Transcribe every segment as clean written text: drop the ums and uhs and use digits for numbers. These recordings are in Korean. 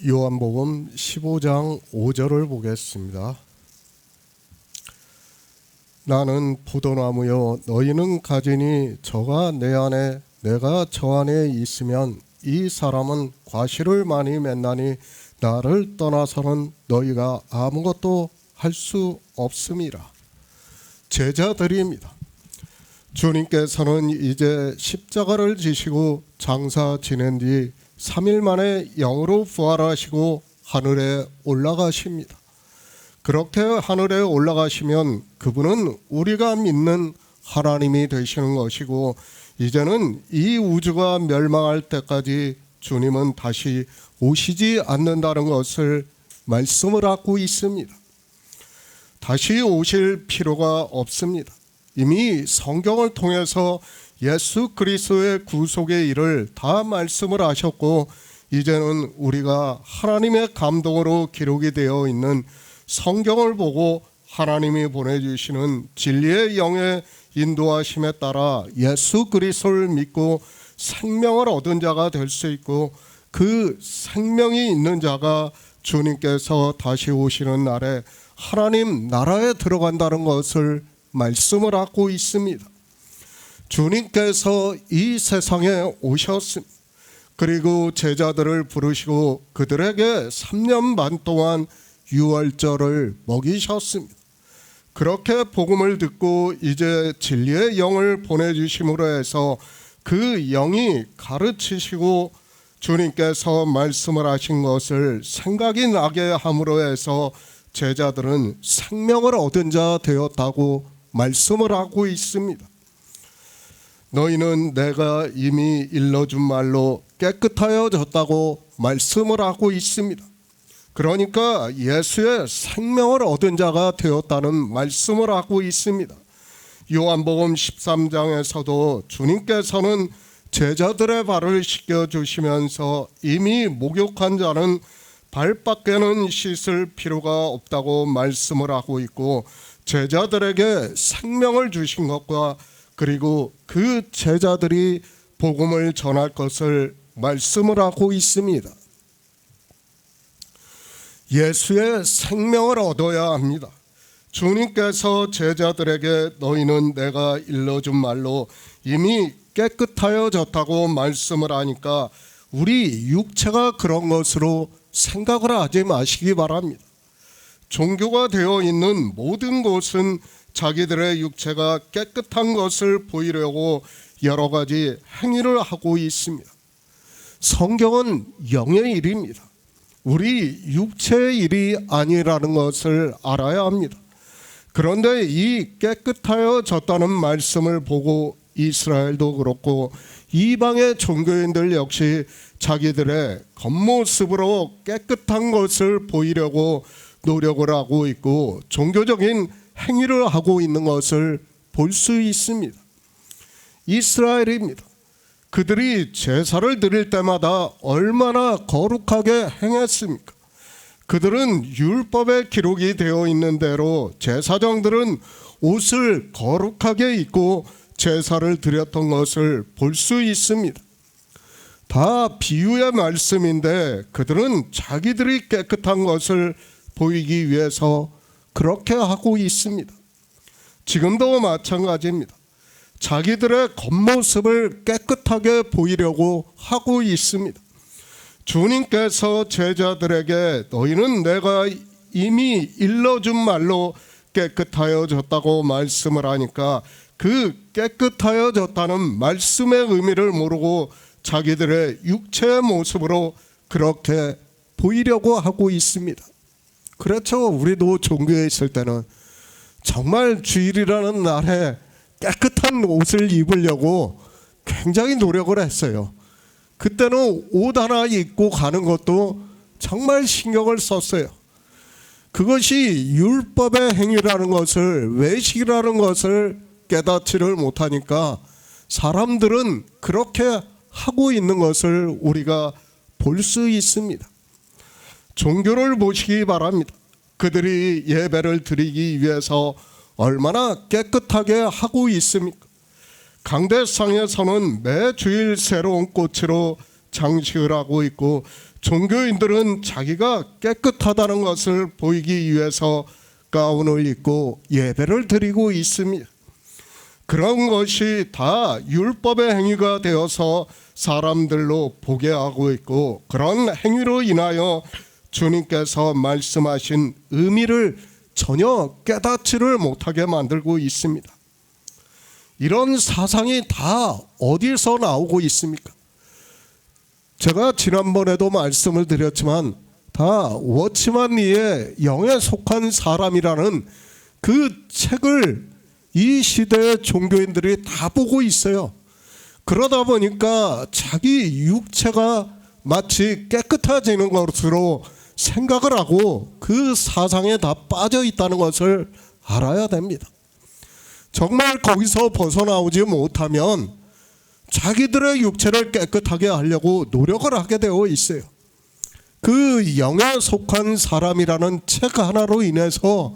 요한복음 15장 5절을 보겠습니다. 나는 포도나무요 너희는 가지니 저가 내 안에 내가 저 안에 있으면 이 사람은 과실을 많이 맺나니 나를 떠나서는 너희가 아무것도 할 수 없음이라. 제자들입니다. 주님께서는 이제 십자가를 지시고 장사 지낸 뒤 3일 만에 영으로 부활하시고 하늘에 올라가십니다. 그렇게 하늘에 올라가시면 그분은 우리가 믿는 하나님이 되시는 것이고, 이제는 이 우주가 멸망할 때까지 주님은 다시 오시지 않는다는 것을 말씀을 하고 있습니다. 다시 오실 필요가 없습니다. 이미 성경을 통해서 예수 그리스도의 구속의 일을 다 말씀을 하셨고, 이제는 우리가 하나님의 감동으로 기록이 되어 있는 성경을 보고 하나님이 보내주시는 진리의 영의 인도하심에 따라 예수 그리스도를 믿고 생명을 얻은 자가 될 수 있고, 그 생명이 있는 자가 주님께서 다시 오시는 날에 하나님 나라에 들어간다는 것을 말씀을 하고 있습니다. 주님께서 이 세상에 오셨습니다. 그리고 제자들을 부르시고 그들에게 3년 반 동안 유월절을 먹이셨습니다. 그렇게 복음을 듣고 이제 진리의 영을 보내주심으로 해서 그 영이 가르치시고 주님께서 말씀을 하신 것을 생각이 나게 함으로 해서 제자들은 생명을 얻은 자 되었다고 말씀을 하고 있습니다. 너희는 내가 이미 일러준 말로 깨끗하여졌다고 말씀을 하고 있습니다. 그러니까 예수의 생명을 얻은 자가 되었다는 말씀을 하고 있습니다. 요한복음 13장에서도 주님께서는 제자들의 발을 씻겨주시면서 이미 목욕한 자는 발밖에는 씻을 필요가 없다고 말씀을 하고 있고, 제자들에게 생명을 주신 것과 그리고 그 제자들이 복음을 전할 것을 말씀을 하고 있습니다. 예수의 생명을 얻어야 합니다. 주님께서 제자들에게 너희는 내가 일러준 말로 이미 깨끗하여졌다고 말씀을 하니까 우리 육체가 그런 것으로 생각을 하지 마시기 바랍니다. 종교가 되어 있는 모든 곳은 자기들의 육체가 깨끗한 것을 보이려고 여러 가지 행위를 하고 있습니다. 성경은 영의 일입니다. 우리 육체의 일이 아니라는 것을 알아야 합니다. 그런데 이 깨끗하여졌다는 말씀을 보고 이스라엘도 그렇고 이방의 종교인들 역시 자기들의 겉모습으로 깨끗한 것을 보이려고 노력을 하고 있고 종교적인 행위를 하고 있는 것을 볼 수 있습니다. 이스라엘입니다. 그들이 제사를 드릴 때마다 얼마나 거룩하게 행했습니까? 그들은 율법에 기록이 되어 있는 대로 제사장들은 옷을 거룩하게 입고 제사를 드렸던 것을 볼 수 있습니다. 다 비유의 말씀인데 그들은 자기들이 깨끗한 것을 보이기 위해서 그렇게 하고 있습니다. 지금도 마찬가지입니다. 자기들의 겉모습을 깨끗하게 보이려고 하고 있습니다. 주님께서 제자들에게 너희는 내가 이미 일러준 말로 깨끗하여졌다고 말씀을 하니까 그 깨끗하여졌다는 말씀의 의미를 모르고 자기들의 육체의 모습으로 그렇게 보이려고 하고 있습니다. 그렇죠. 우리도 종교에 있을 때는 정말 주일이라는 날에 깨끗한 옷을 입으려고 굉장히 노력을 했어요. 그때는 옷 하나 입고 가는 것도 정말 신경을 썼어요. 그것이 율법의 행위라는 것을, 외식이라는 것을 깨닫지를 못하니까 사람들은 그렇게 하고 있는 것을 우리가 볼 수 있습니다. 종교를 보시기 바랍니다. 그들이 예배를 드리기 위해서 얼마나 깨끗하게 하고 있습니까? 강대상에서는 매 주일 새로운 꽃으로 장식을 하고 있고 종교인들은 자기가 깨끗하다는 것을 보이기 위해서 가운을 입고 예배를 드리고 있습니다. 그런 것이 다 율법의 행위가 되어서 사람들로 보게 하고 있고, 그런 행위로 인하여 주님께서 말씀하신 의미를 전혀 깨닫지를 못하게 만들고 있습니다. 이런 사상이 다 어디서 나오고 있습니까? 제가 지난번에도 말씀을 드렸지만 다 워치만 리의 영에 속한 사람이라는 그 책을 이 시대의 종교인들이 다 보고 있어요. 그러다 보니까 자기 육체가 마치 깨끗해지는 것으로 생각을 하고 그 사상에 다 빠져 있다는 것을 알아야 됩니다. 정말 거기서 벗어나오지 못하면 자기들의 육체를 깨끗하게 하려고 노력을 하게 되어 있어요. 그 영에 속한 사람이라는 책 하나로 인해서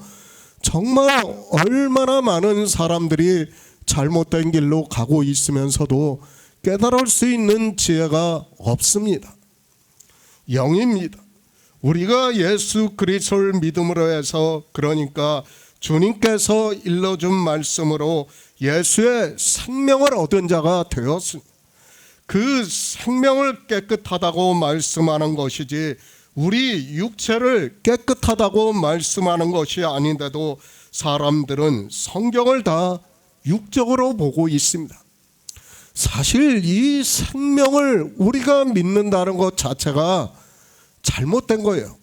정말 얼마나 많은 사람들이 잘못된 길로 가고 있으면서도 깨달을 수 있는 지혜가 없습니다. 영입니다. 우리가 예수 그리스도를 믿음으로 해서, 그러니까 주님께서 일러준 말씀으로 예수의 생명을 얻은 자가 되었습니다. 그 생명을 깨끗하다고 말씀하는 것이지 우리 육체를 깨끗하다고 말씀하는 것이 아닌데도 사람들은 성경을 다 육적으로 보고 있습니다. 사실 이 생명을 우리가 믿는다는 것 자체가 잘못된 거예요.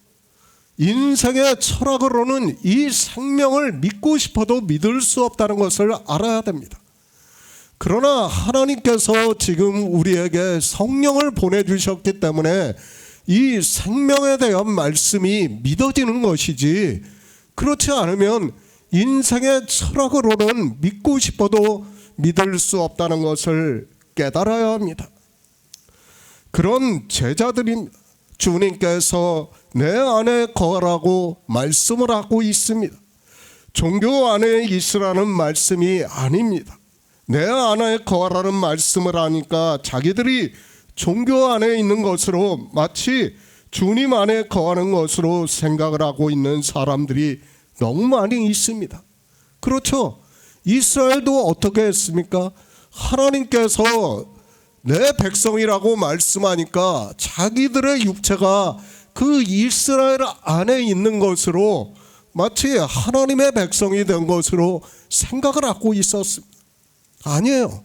인생의 철학으로는 이 생명을 믿고 싶어도 믿을 수 없다는 것을 알아야 됩니다. 그러나 하나님께서 지금 우리에게 성령을 보내주셨기 때문에 이 생명에 대한 말씀이 믿어지는 것이지, 그렇지 않으면 인생의 철학으로는 믿고 싶어도 믿을 수 없다는 것을 깨달아야 합니다. 그런 제자들입니다. 주님께서 내 안에 거하라고 말씀을 하고 있습니다. 종교 안에 있으라는 말씀이 아닙니다. 내 안에 거하라는 말씀을 하니까 자기들이 종교 안에 있는 것으로, 마치 주님 안에 거하는 것으로 생각을 하고 있는 사람들이 너무 많이 있습니다. 그렇죠? 이스라엘도 어떻게 했습니까? 하나님께서 내 백성이라고 말씀하니까 자기들의 육체가 그 이스라엘 안에 있는 것으로 마치 하나님의 백성이 된 것으로 생각을 하고 있었습니다. 아니에요.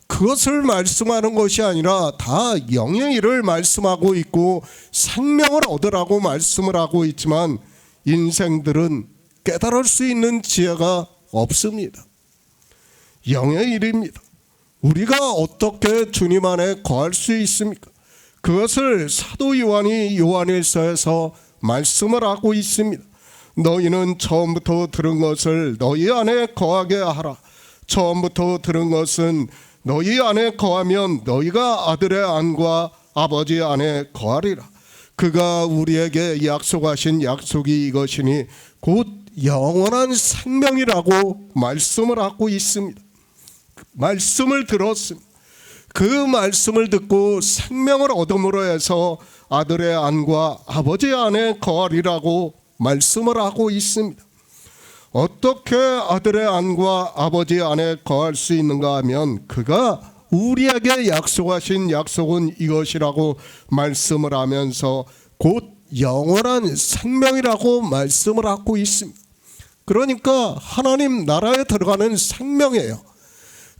그것을 말씀하는 것이 아니라 다 영의 일을 말씀하고 있고 생명을 얻으라고 말씀을 하고 있지만 인생들은 깨달을 수 있는 지혜가 없습니다. 영의 일입니다. 우리가 어떻게 주님 안에 거할 수 있습니까? 그것을 사도 요한이 요한일서에서 말씀을 하고 있습니다. 너희는 처음부터 들은 것을 너희 안에 거하게 하라. 처음부터 들은 것은 너희 안에 거하면 너희가 아들의 안과 아버지 안에 거하리라. 그가 우리에게 약속하신 약속이 이것이니 곧 영원한 생명이라고 말씀을 하고 있습니다. 말씀을 들었습니다. 그 말씀을 듣고 생명을 얻음으로 해서 아들의 안과 아버지 안에 거하리라고 말씀을 하고 있습니다. 어떻게 아들의 안과 아버지 안에 거할 수 있는가 하면 그가 우리에게 약속하신 약속은 이것이라고 말씀을 하면서 곧 영원한 생명이라고 말씀을 하고 있습니다. 그러니까 하나님 나라에 들어가는 생명이에요.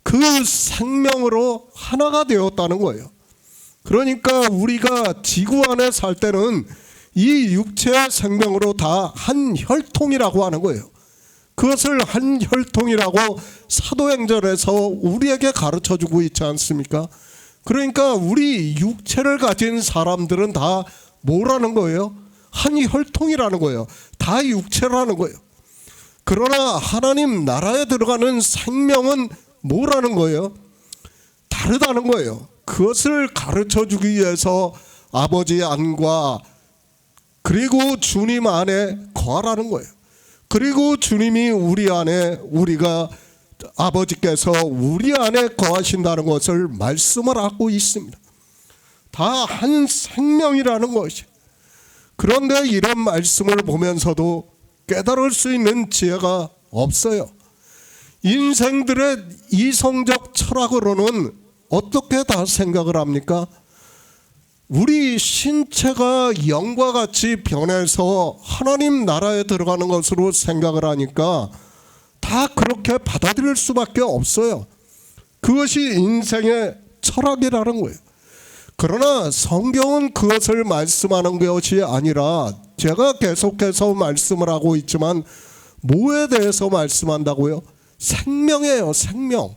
그 생명으로 하나가 되었다는 거예요. 그러니까 우리가 지구 안에 살 때는 이 육체의 생명으로 다 한 혈통이라고 하는 거예요. 그것을 한 혈통이라고 사도행전에서 우리에게 가르쳐주고 있지 않습니까? 그러니까 우리 육체를 가진 사람들은 다 뭐라는 거예요? 한 혈통이라는 거예요. 다 육체라는 거예요. 그러나 하나님 나라에 들어가는 생명은 뭐라는 거예요? 다르다는 거예요. 그것을 가르쳐주기 위해서 아버지 안과 그리고 주님 안에 거하라는 거예요. 그리고 주님이 우리 안에, 우리가 아버지께서 우리 안에 거하신다는 것을 말씀을 하고 있습니다. 다 한 생명이라는 것이. 그런데 이런 말씀을 보면서도 깨달을 수 있는 지혜가 없어요. 인생들의 이성적 철학으로는 어떻게 다 생각을 합니까? 우리 신체가 영과 같이 변해서 하나님 나라에 들어가는 것으로 생각을 하니까 다 그렇게 받아들일 수밖에 없어요. 그것이 인생의 철학이라는 거예요. 그러나 성경은 그것을 말씀하는 것이 아니라 제가 계속해서 말씀을 하고 있지만 뭐에 대해서 말씀한다고요? 생명이에요. 생명.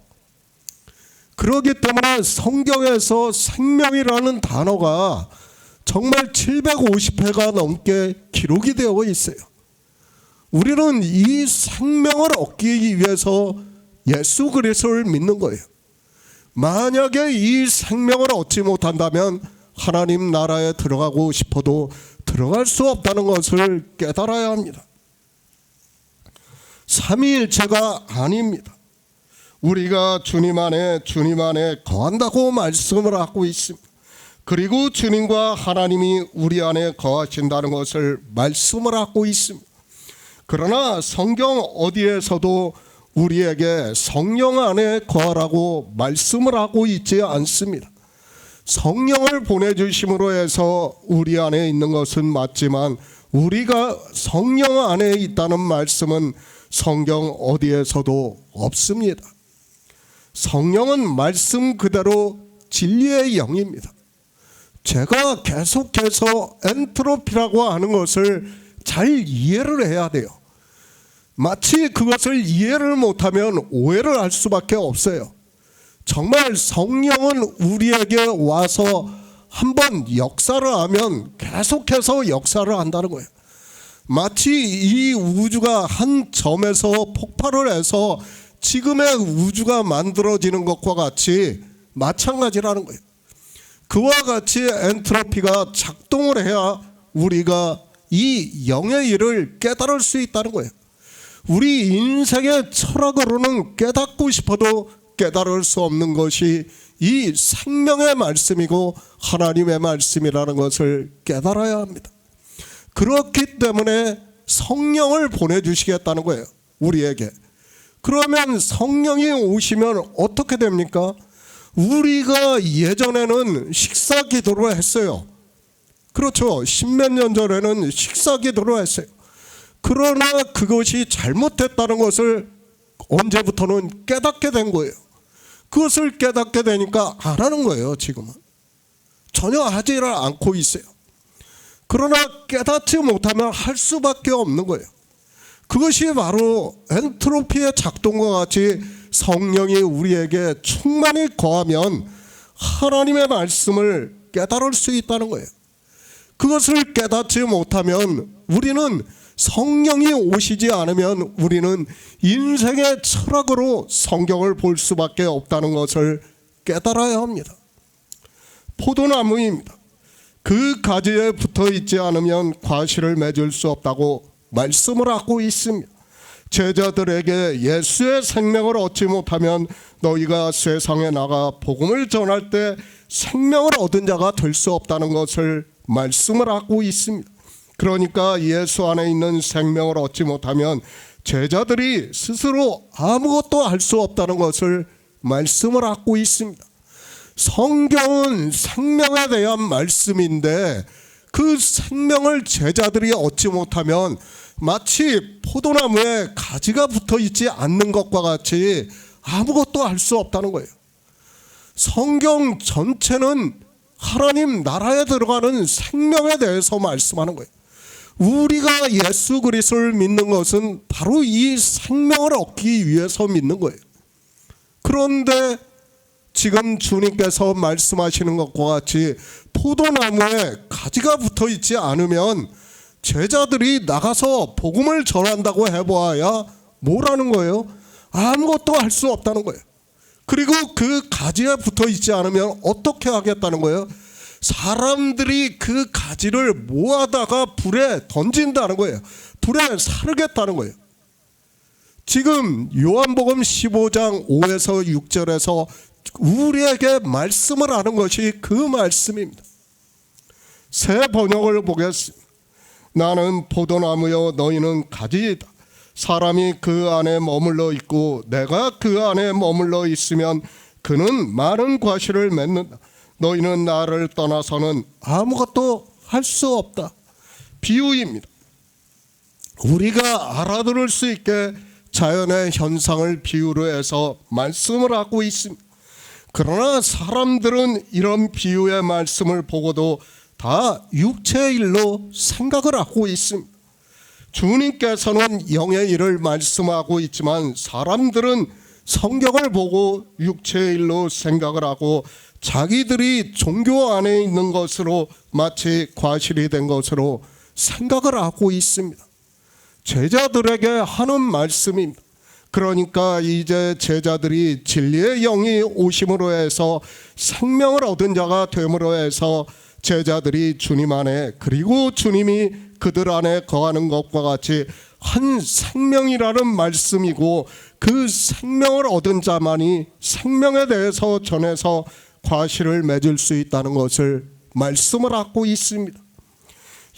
그렇기 때문에 성경에서 생명이라는 단어가 정말 750회가 넘게 기록이 되어 있어요. 우리는 이 생명을 얻기 위해서 예수 그리스도를 믿는 거예요. 만약에 이 생명을 얻지 못한다면 하나님 나라에 들어가고 싶어도 들어갈 수 없다는 것을 깨달아야 합니다. 삼위일체가 아닙니다. 우리가 주님 안에 거한다고 말씀을 하고 있습니다. 그리고 주님과 하나님이 우리 안에 거하신다는 것을 말씀을 하고 있습니다. 그러나 성경 어디에서도 우리에게 성령 안에 거하라고 말씀을 하고 있지 않습니다. 성령을 보내주심으로 해서 우리 안에 있는 것은 맞지만 우리가 성령 안에 있다는 말씀은 성경 어디에서도 없습니다. 성령은 말씀 그대로 진리의 영입니다. 제가 계속해서 엔트로피라고 하는 것을 잘 이해를 해야 돼요. 마치 그것을 이해를 못하면 오해를 할 수밖에 없어요. 정말 성령은 우리에게 와서 한번 역사를 하면 계속해서 역사를 한다는 거예요. 마치 이 우주가 한 점에서 폭발을 해서 지금의 우주가 만들어지는 것과 같이 마찬가지라는 거예요. 그와 같이 엔트로피가 작동을 해야 우리가 이 영의 일을 깨달을 수 있다는 거예요. 우리 인생의 철학으로는 깨닫고 싶어도 깨달을 수 없는 것이 이 생명의 말씀이고 하나님의 말씀이라는 것을 깨달아야 합니다. 그렇기 때문에 성령을 보내주시겠다는 거예요. 우리에게. 그러면 성령이 오시면 어떻게 됩니까? 우리가 예전에는 식사 기도를 했어요. 그렇죠. 십몇 년 전에는 식사 기도를 했어요. 그러나 그것이 잘못됐다는 것을 언제부터는 깨닫게 된 거예요. 그것을 깨닫게 되니까 안 하는 거예요. 지금은 전혀 하지를 않고 있어요. 그러나 깨닫지 못하면 할 수밖에 없는 거예요. 그것이 바로 엔트로피의 작동과 같이 성령이 우리에게 충만히 거하면 하나님의 말씀을 깨달을 수 있다는 거예요. 그것을 깨닫지 못하면 우리는 성령이 오시지 않으면 우리는 인생의 철학으로 성경을 볼 수밖에 없다는 것을 깨달아야 합니다. 포도나무입니다. 그 가지에 붙어 있지 않으면 과실을 맺을 수 없다고 말씀을 하고 있습니다. 제자들에게 예수의 생명을 얻지 못하면 너희가 세상에 나가 복음을 전할 때 생명을 얻은 자가 될 수 없다는 것을 말씀을 하고 있습니다. 그러니까 예수 안에 있는 생명을 얻지 못하면 제자들이 스스로 아무것도 할 수 없다는 것을 말씀을 하고 있습니다. 성경은 생명에 대한 말씀인데 그 생명을 제자들이 얻지 못하면 마치 포도나무에 가지가 붙어 있지 않는 것과 같이 아무것도 할 수 없다는 거예요. 성경 전체는 하나님 나라에 들어가는 생명에 대해서 말씀하는 거예요. 우리가 예수 그리스도를 믿는 것은 바로 이 생명을 얻기 위해서 믿는 거예요. 그런데 지금 주님께서 말씀하시는 것과 같이 포도나무에 가지가 붙어 있지 않으면 제자들이 나가서 복음을 전한다고 해보아야 뭐라는 거예요? 아무것도 할 수 없다는 거예요. 그리고 그 가지에 붙어 있지 않으면 어떻게 하겠다는 거예요? 사람들이 그 가지를 모아다가 불에 던진다는 거예요. 불에 사르겠다는 거예요. 지금 요한복음 15장 5에서 6절에서 우리에게 말씀을 하는 것이 그 말씀입니다. 새 번역을 보겠습니다. 나는 포도나무여 너희는 가지이다. 사람이 그 안에 머물러 있고 내가 그 안에 머물러 있으면 그는 많은 과실을 맺는다. 너희는 나를 떠나서는 아무것도 할 수 없다. 비유입니다. 우리가 알아들을 수 있게 자연의 현상을 비유로 해서 말씀을 하고 있습니다. 그러나 사람들은 이런 비유의 말씀을 보고도 다 육체의 일로 생각을 하고 있습니다. 주님께서는 영의 일을 말씀하고 있지만 사람들은 성경을 보고 육체의 일로 생각을 하고 자기들이 종교 안에 있는 것으로 마치 과실이 된 것으로 생각을 하고 있습니다. 제자들에게 하는 말씀입니다. 그러니까 이제 제자들이 진리의 영이 오심으로 해서 생명을 얻은 자가 됨으로 해서 제자들이 주님 안에 그리고 주님이 그들 안에 거하는 것과 같이 한 생명이라는 말씀이고 그 생명을 얻은 자만이 생명에 대해서 전해서 과실을 맺을 수 있다는 것을 말씀을 하고 있습니다.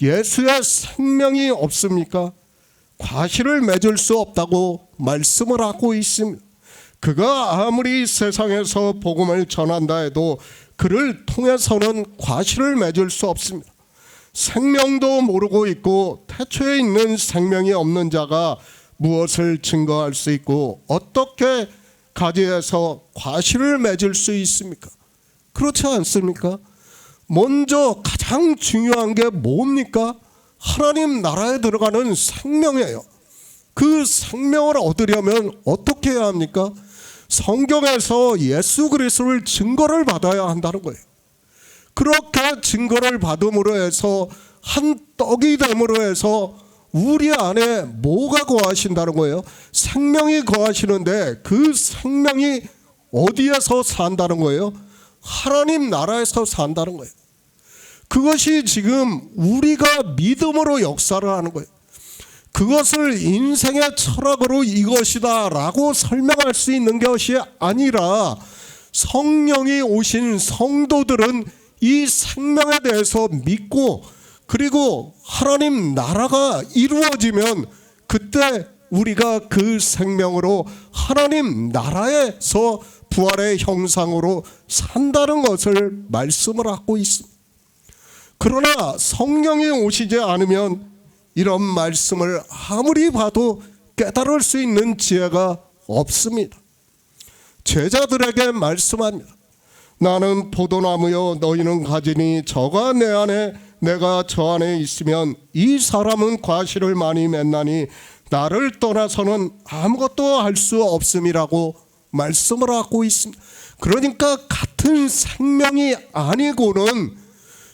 예수의 생명이 없습니까? 과실을 맺을 수 없다고 말씀을 하고 있습니다. 그가 아무리 세상에서 복음을 전한다 해도 그를 통해서는 과실을 맺을 수 없습니다. 생명도 모르고 있고 태초에 있는 생명이 없는 자가 무엇을 증거할 수 있고 어떻게 가지에서 과실을 맺을 수 있습니까? 그렇지 않습니까? 먼저 가장 중요한 게 뭡니까? 하나님 나라에 들어가는 생명이에요. 그 생명을 얻으려면 어떻게 해야 합니까? 성경에서 예수 그리스도를 증거를 받아야 한다는 거예요. 그렇게 증거를 받음으로 해서 한 떡이 됨으로 해서 우리 안에 뭐가 거하신다는 거예요? 생명이 거하시는데 그 생명이 어디에서 산다는 거예요? 하나님 나라에서 산다는 거예요. 그것이 지금 우리가 믿음으로 역사를 하는 거예요. 그것을 인생의 철학으로 이것이다 라고 설명할 수 있는 것이 아니라 성령이 오신 성도들은 이 생명에 대해서 믿고 그리고 하나님 나라가 이루어지면 그때 우리가 그 생명으로 하나님 나라에서 부활의 형상으로 산다는 것을 말씀을 하고 있습니다. 그러나 성령이 오시지 않으면 이런 말씀을 아무리 봐도 깨달을 수 있는 지혜가 없습니다. 제자들에게 말씀합니다. 나는 포도나무요 너희는 가지니 저가 내 안에 내가 저 안에 있으면 이 사람은 과실을 많이 맺나니 나를 떠나서는 아무것도 할 수 없음이라고 말씀을 하고 있습니다. 그러니까 같은 생명이 아니고는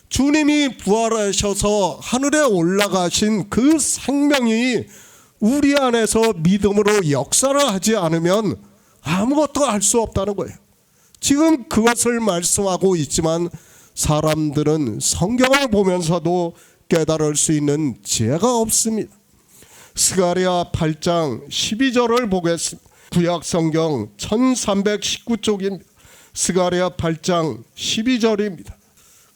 주님이 부활하셔서 하늘에 올라가신 그 생명이 우리 안에서 믿음으로 역사를 하지 않으면 아무것도 할 수 없다는 거예요. 지금 그것을 말씀하고 있지만 사람들은 성경을 보면서도 깨달을 수 있는 지혜가 없습니다. 스가랴 8장 12절을 보겠습니다. 구약 성경 1319쪽입니다. 스가랴 8장 12절입니다.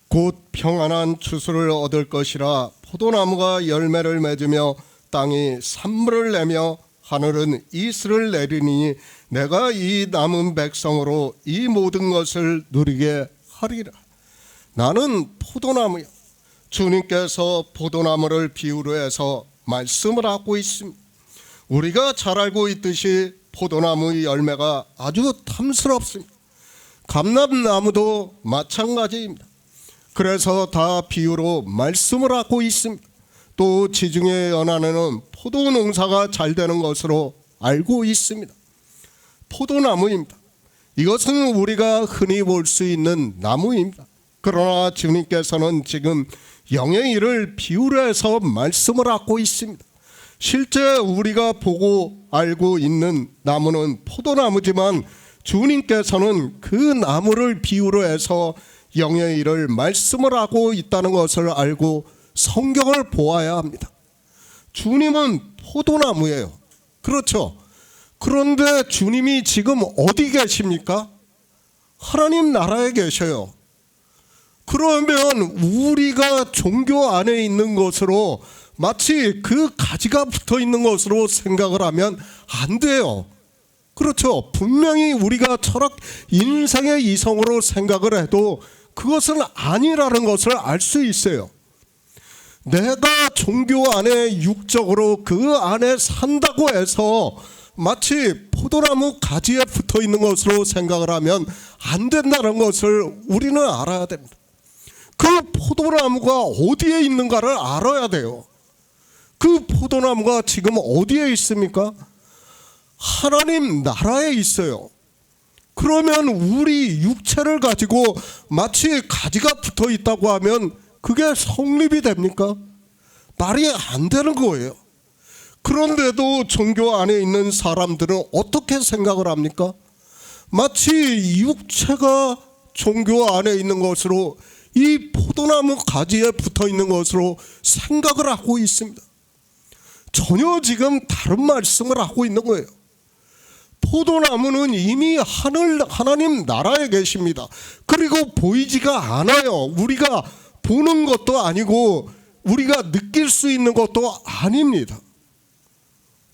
곧 평안한 추수를 얻을 것이라 포도나무가 열매를 맺으며 땅이 산물을 내며 하늘은 이슬을 내리니 내가 이 남은 백성으로 이 모든 것을 누리게 하리라. 나는 포도나무야. 주님께서 포도나무를 비유로 해서 말씀을 하고 있습니다. 우리가 잘 알고 있듯이 포도나무의 열매가 아주 탐스럽습니다. 감람나무도 마찬가지입니다. 그래서 다 비유로 말씀을 하고 있습니다. 또 지중해 연안에는 포도 농사가 잘 되는 것으로 알고 있습니다. 포도나무입니다. 이것은 우리가 흔히 볼 수 있는 나무입니다. 그러나 주님께서는 지금 영의 일을 비유로 해서 말씀을 하고 있습니다. 실제 우리가 보고 알고 있는 나무는 포도나무지만 주님께서는 그 나무를 비유로 해서 영의 일을 말씀을 하고 있다는 것을 알고 성경을 보아야 합니다. 주님은 포도나무예요. 그렇죠? 그런데 주님이 지금 어디 계십니까? 하나님 나라에 계셔요. 그러면 우리가 종교 안에 있는 것으로 마치 그 가지가 붙어 있는 것으로 생각을 하면 안 돼요. 그렇죠. 분명히 우리가 철학 인생의 이성으로 생각을 해도 그것은 아니라는 것을 알 수 있어요. 내가 종교 안에 육적으로 그 안에 산다고 해서 마치 포도나무 가지에 붙어 있는 것으로 생각을 하면 안 된다는 것을 우리는 알아야 됩니다. 그 포도나무가 어디에 있는가를 알아야 돼요. 그 포도나무가 지금 어디에 있습니까? 하나님 나라에 있어요. 그러면 우리 육체를 가지고 마치 가지가 붙어 있다고 하면 그게 성립이 됩니까? 말이 안 되는 거예요. 그런데도 종교 안에 있는 사람들은 어떻게 생각을 합니까? 마치 육체가 종교 안에 있는 것으로 이 포도나무 가지에 붙어 있는 것으로 생각을 하고 있습니다. 전혀 지금 다른 말씀을 하고 있는 거예요. 포도나무는 이미 하나님 나라에 계십니다. 그리고 보이지가 않아요. 우리가 보는 것도 아니고 우리가 느낄 수 있는 것도 아닙니다.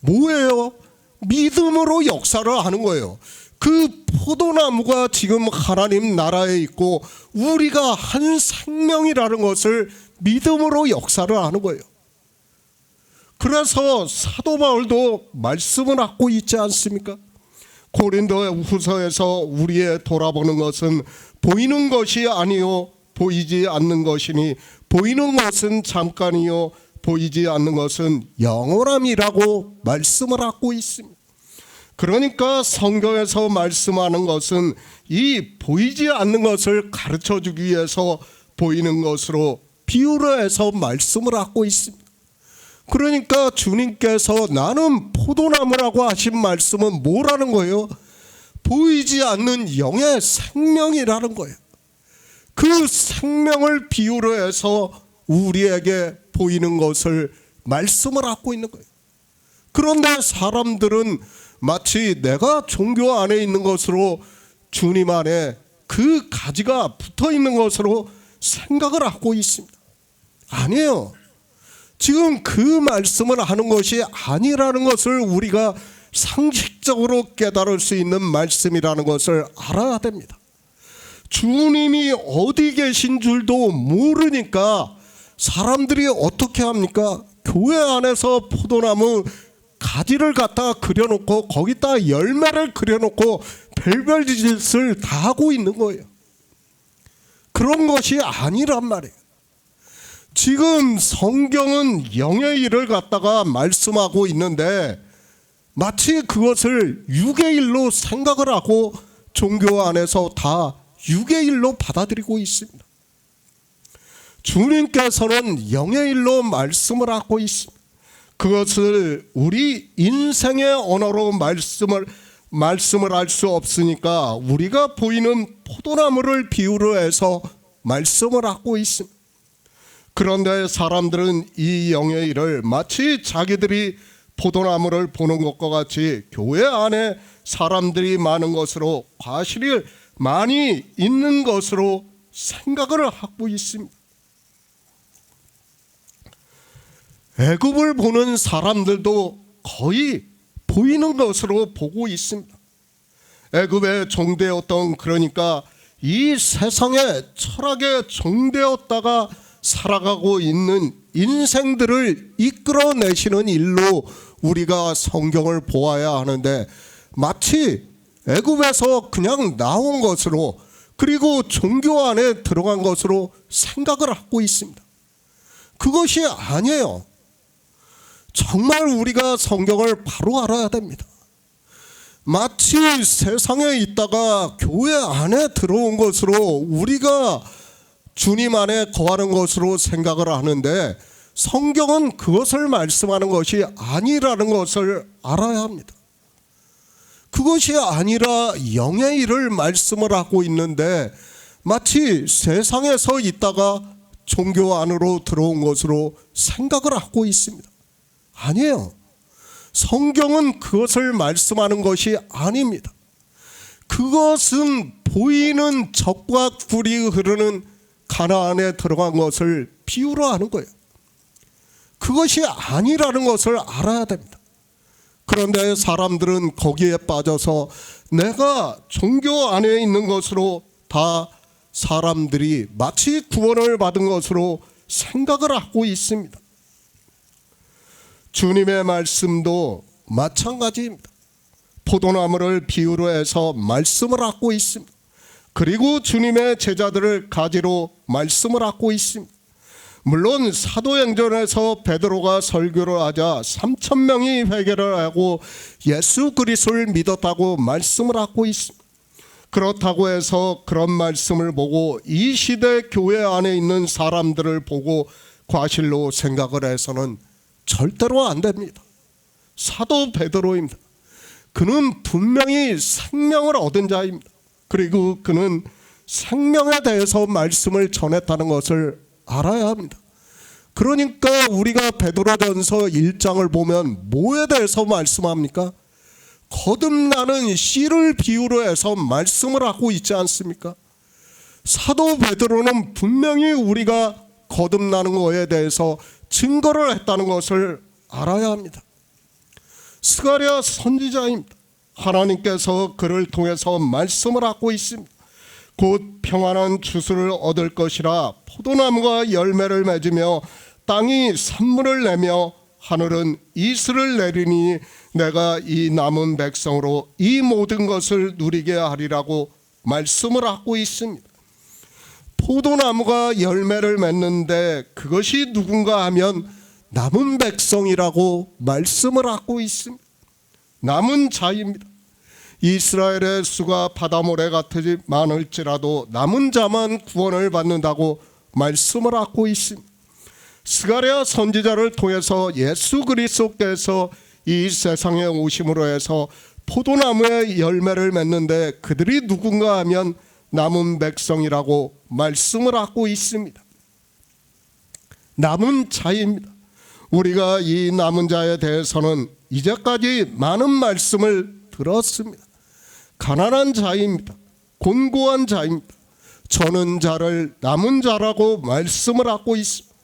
뭐예요? 믿음으로 역사를 하는 거예요. 그 포도나무가 지금 하나님 나라에 있고 우리가 한 생명이라는 것을 믿음으로 역사를 하는 거예요. 그래서 사도 바울도 말씀을 하고 있지 않습니까? 고린도 후서에서 우리의 돌아보는 것은 보이는 것이 아니요 보이지 않는 것이니 보이는 것은 잠깐이요 보이지 않는 것은 영원함이라고 말씀을 하고 있습니다. 그러니까 성경에서 말씀하는 것은 이 보이지 않는 것을 가르쳐 주기 위해서 보이는 것으로 비유를 해서 말씀을 하고 있습니다. 그러니까 주님께서 나는 포도나무라고 하신 말씀은 뭐라는 거예요? 보이지 않는 영의 생명이라는 거예요. 그 생명을 비유로 해서 우리에게 보이는 것을 말씀을 하고 있는 거예요. 그런데 사람들은 마치 내가 종교 안에 있는 것으로 주님 안에 그 가지가 붙어 있는 것으로 생각을 하고 있습니다. 아니에요. 지금 그 말씀을 하는 것이 아니라는 것을 우리가 상식적으로 깨달을 수 있는 말씀이라는 것을 알아야 됩니다. 주님이 어디 계신 줄도 모르니까 사람들이 어떻게 합니까? 교회 안에서 포도나무 가지를 갖다 그려놓고 거기다 열매를 그려놓고 별별 짓을 다 하고 있는 거예요. 그런 것이 아니란 말이에요. 지금 성경은 영의 일을 갖다가 말씀하고 있는데 마치 그것을 육의 일로 생각을 하고 종교 안에서 다 육의 일로 받아들이고 있습니다. 주님께서는 영의 일로 말씀을 하고 있습니다. 그것을 우리 인생의 언어로 말씀을 할 수 없으니까 우리가 보이는 포도나무를 비유로 해서 말씀을 하고 있습니다. 그런데 사람들은 이 영의 일을 마치 자기들이 포도나무를 보는 것과 같이 교회 안에 사람들이 많은 것으로 과실이 많이 있는 것으로 생각을 하고 있습니다. 애굽을 보는 사람들도 거의 보이는 것으로 보고 있습니다. 애굽의 종되었던, 그러니까 이 세상의 철학에 종되었다가 살아가고 있는 인생들을 이끌어내시는 일로 우리가 성경을 보아야 하는데 마치 애굽에서 그냥 나온 것으로 그리고 종교 안에 들어간 것으로 생각을 하고 있습니다. 그것이 아니에요. 정말 우리가 성경을 바로 알아야 됩니다. 마치 세상에 있다가 교회 안에 들어온 것으로 우리가 주님 안에 거하는 것으로 생각을 하는데 성경은 그것을 말씀하는 것이 아니라는 것을 알아야 합니다. 그것이 아니라 영의 일을 말씀을 하고 있는데 마치 세상에서 있다가 종교 안으로 들어온 것으로 생각을 하고 있습니다. 아니에요. 성경은 그것을 말씀하는 것이 아닙니다. 그것은 보이는 젖과 꿀이 흐르는 가나안에 들어간 것을 비유로 하는 거예요. 그것이 아니라는 것을 알아야 됩니다. 그런데 사람들은 거기에 빠져서 내가 종교 안에 있는 것으로 다 사람들이 마치 구원을 받은 것으로 생각을 하고 있습니다. 주님의 말씀도 마찬가지입니다. 포도나무를 비유로 해서 말씀을 하고 있습니다. 그리고 주님의 제자들을 가지로 말씀을 하고 있습니다. 물론 사도행전에서 베드로가 설교를 하자 3,000명이 회개를 하고 예수 그리스도를 믿었다고 말씀을 하고 있습니다. 그렇다고 해서 그런 말씀을 보고 이 시대 교회 안에 있는 사람들을 보고 과실로 생각을 해서는 절대로 안 됩니다. 사도 베드로입니다. 그는 분명히 생명을 얻은 자입니다. 그리고 그는 생명에 대해서 말씀을 전했다는 것을 알아야 합니다. 그러니까 우리가 베드로전서 1장을 보면 뭐에 대해서 말씀합니까? 거듭나는 씨를 비유로 해서 말씀을 하고 있지 않습니까? 사도 베드로는 분명히 우리가 거듭나는 것에 대해서 증거를 했다는 것을 알아야 합니다. 스가랴 선지자입니다. 하나님께서 그를 통해서 말씀을 하고 있습니다. 곧 평안한 추수를 얻을 것이라 포도나무가 열매를 맺으며 땅이 산물을 내며 하늘은 이슬을 내리니 내가 이 남은 백성으로 이 모든 것을 누리게 하리라고 말씀을 하고 있습니다. 포도나무가 열매를 맺는데 그것이 누군가 하면 남은 백성이라고 말씀을 하고 있습니다. 남은 자입니다. 이스라엘의 수가 바다모래 같이 많을지라도 남은 자만 구원을 받는다고 말씀을 하고 있습니다. 스가랴 선지자를 통해서 예수 그리스도께서 이 세상에 오심으로 해서 포도나무의 열매를 맺는데 그들이 누군가 하면 남은 백성이라고 말씀을 하고 있습니다. 남은 자입니다. 우리가 이 남은 자에 대해서는 이제까지 많은 말씀을 들었습니다. 가난한 자입니다. 곤고한 자입니다. 저는 자를 남은 자라고 말씀을 하고 있습니다.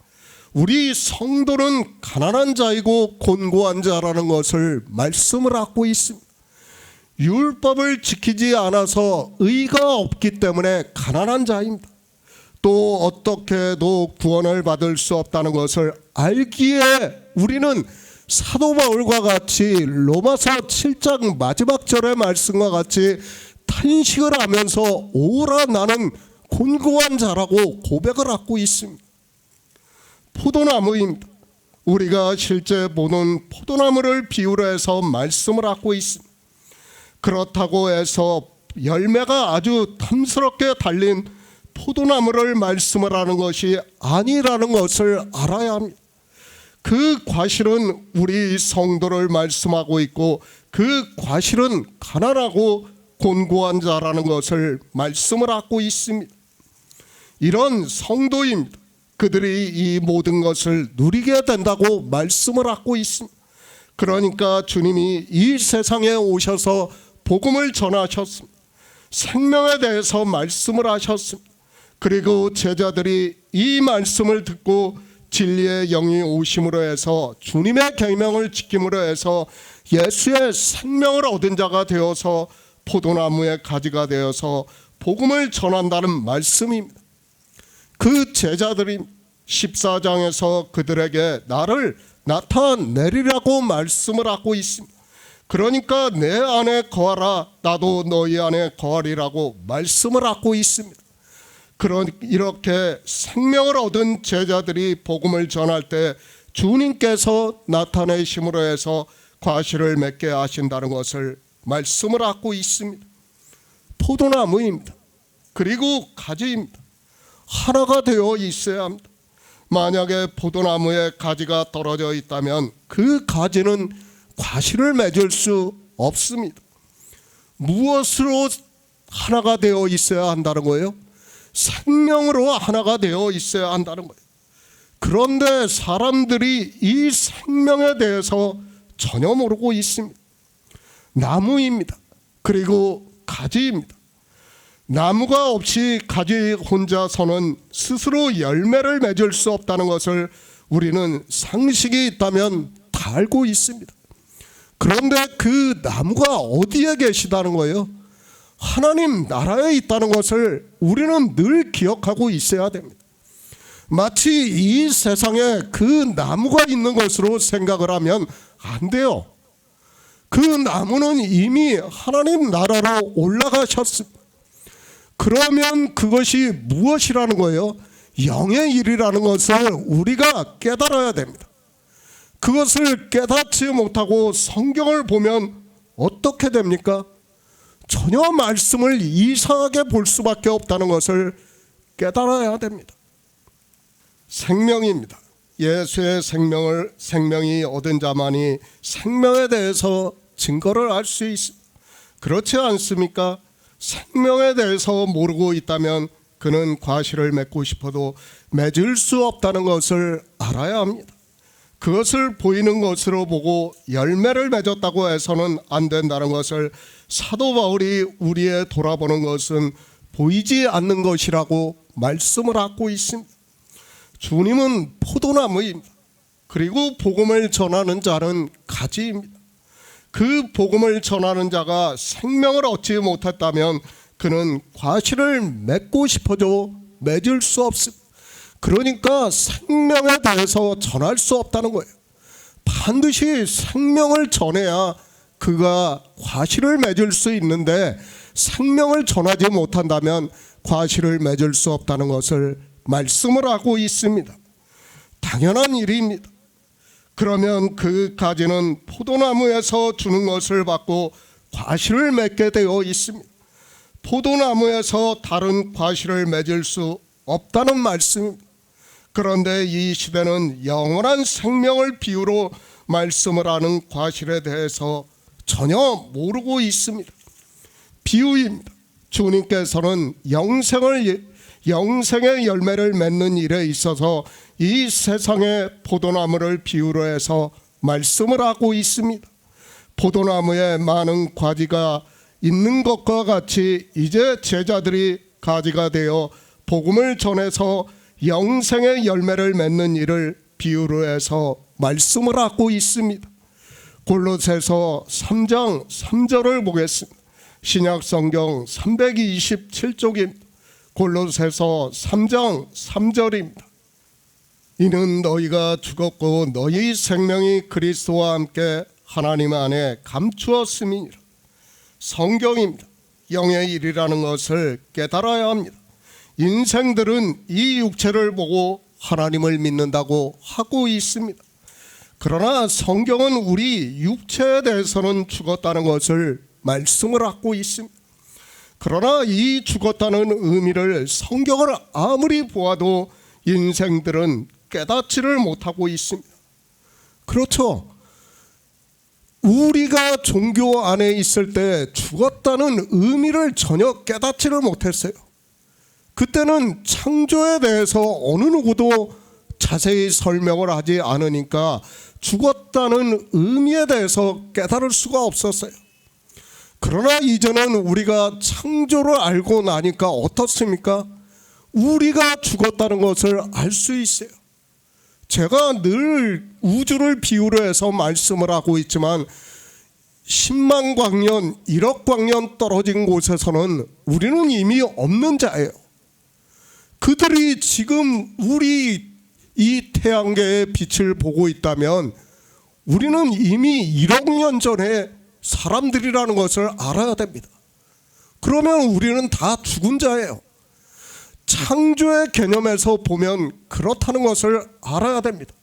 우리 성도는 가난한 자이고 곤고한 자라는 것을 말씀을 하고 있습니다. 율법을 지키지 않아서 의가 없기 때문에 가난한 자입니다. 또 어떻게 해도 구원을 받을 수 없다는 것을 알기에 우리는 사도 바울과 같이 로마서 7장 마지막 절의 말씀과 같이 탄식을 하면서 오라 나는 곤고한 자라고 고백을 하고 있습니다. 포도나무입니다. 우리가 실제 보는 포도나무를 비유로 해서 말씀을 하고 있습니다. 그렇다고 해서 열매가 아주 탐스럽게 달린 포도나무를 말씀을 하는 것이 아니라는 것을 알아야 합니다. 그 과실은 우리 성도를 말씀하고 있고 그 과실은 가난하고 곤고한 자라는 것을 말씀을 하고 있습니다. 이런 성도입니다. 그들이 이 모든 것을 누리게 된다고 말씀을 하고 있습니다. 그러니까 주님이 이 세상에 오셔서 복음을 전하셨습니다. 생명에 대해서 말씀을 하셨습니다. 그리고 제자들이 이 말씀을 듣고 진리의 영이 오심으로 해서 주님의 계명을 지킴으로 해서 예수의 생명을 얻은 자가 되어서 포도나무의 가지가 되어서 복음을 전한다는 말씀입니다. 그 제자들이 14장에서 그들에게 나를 나타내리라고 말씀을 하고 있습니다. 그러니까 내 안에 거하라 나도 너희 안에 거하리라고 말씀을 하고 있습니다. 이렇게 생명을 얻은 제자들이 복음을 전할 때 주님께서 나타내심으로 해서 과실을 맺게 하신다는 것을 말씀을 하고 있습니다. 포도나무입니다. 그리고 가지입니다. 하나가 되어 있어야 합니다. 만약에 포도나무에 가지가 떨어져 있다면 그 가지는 과실을 맺을 수 없습니다. 무엇으로 하나가 되어 있어야 한다는 거예요? 생명으로 하나가 되어 있어야 한다는 거예요. 그런데 사람들이 이 생명에 대해서 전혀 모르고 있습니다. 나무입니다. 그리고 가지입니다. 나무가 없이 가지 혼자서는 스스로 열매를 맺을 수 없다는 것을 우리는 상식이 있다면 다 알고 있습니다. 그런데 그 나무가 어디에 계시다는 거예요? 하나님 나라에 있다는 것을 우리는 늘 기억하고 있어야 됩니다. 마치 이 세상에 그 나무가 있는 것으로 생각을 하면 안 돼요. 그 나무는 이미 하나님 나라로 올라가셨습니다. 그러면 그것이 무엇이라는 거예요? 영의 일이라는 것을 우리가 깨달아야 됩니다. 그것을 깨닫지 못하고 성경을 보면 어떻게 됩니까? 전혀 말씀을 이상하게 볼 수밖에 없다는 것을 깨달아야 됩니다. 생명입니다. 예수의 생명이 얻은 자만이 생명에 대해서 증거를 알 수 있습니다. 그렇지 않습니까? 생명에 대해서 모르고 있다면 그는 과실을 맺고 싶어도 맺을 수 없다는 것을 알아야 합니다. 그것을 보이는 것으로 보고 열매를 맺었다고 해서는 안 된다는 것을 사도 바울이 우리의 돌아보는 것은 보이지 않는 것이라고 말씀을 하고 있습니다. 주님은 포도나무입니다. 그리고 복음을 전하는 자는 가지입니다. 그 복음을 전하는 자가 생명을 얻지 못했다면 그는 과실을 맺고 싶어도 맺을 수 없습니다. 그러니까 생명에 대해서 전할 수 없다는 거예요. 반드시 생명을 전해야 그가 과실을 맺을 수 있는데 생명을 전하지 못한다면 과실을 맺을 수 없다는 것을 말씀을 하고 있습니다. 당연한 일입니다. 그러면 그 가지는 포도나무에서 주는 것을 받고 과실을 맺게 되어 있습니다. 포도나무에서 다른 과실을 맺을 수 없다는 말씀입니다. 그런데 이 시대는 영원한 생명을 비유로 말씀을 하는 과실에 대해서 전혀 모르고 있습니다. 비유입니다. 주님께서는 영생의 열매를 맺는 일에 있어서 이 세상의 포도나무를 비유로 해서 말씀을 하고 있습니다. 포도나무에 많은 가지가 있는 것과 같이 이제 제자들이 가지가 되어 복음을 전해서 영생의 열매를 맺는 일을 비유로 해서 말씀을 하고 있습니다. 골로새서 3장 3절을 보겠습니다. 신약 성경 327쪽입니다. 골로새서 3장 3절입니다. 이는 너희가 죽었고 너희 생명이 그리스도와 함께 하나님 안에 감추었음이니라. 성경입니다. 영의 일이라는 것을 깨달아야 합니다. 인생들은 이 육체를 보고 하나님을 믿는다고 하고 있습니다. 그러나 성경은 우리 육체에 대해서는 죽었다는 것을 말씀을 하고 있습니다. 그러나 이 죽었다는 의미를 성경을 아무리 보아도 인생들은 깨닫지를 못하고 있습니다. 그렇죠. 우리가 종교 안에 있을 때 죽었다는 의미를 전혀 깨닫지를 못했어요. 그때는 창조에 대해서 어느 누구도 자세히 설명을 하지 않으니까 죽었다는 의미에 대해서 깨달을 수가 없었어요. 그러나 이제는 우리가 창조를 알고 나니까 어떻습니까? 우리가 죽었다는 것을 알 수 있어요. 제가 늘 우주를 비유로 해서 말씀을 하고 있지만 10만 광년, 1억 광년 떨어진 곳에서는 우리는 이미 없는 자예요. 그들이 지금 우리 이 태양계의 빛을 보고 있다면 우리는 이미 1억 년 전에 사람들이라는 것을 알아야 됩니다. 그러면 우리는 다 죽은 자예요. 창조의 개념에서 보면 그렇다는 것을 알아야 됩니다.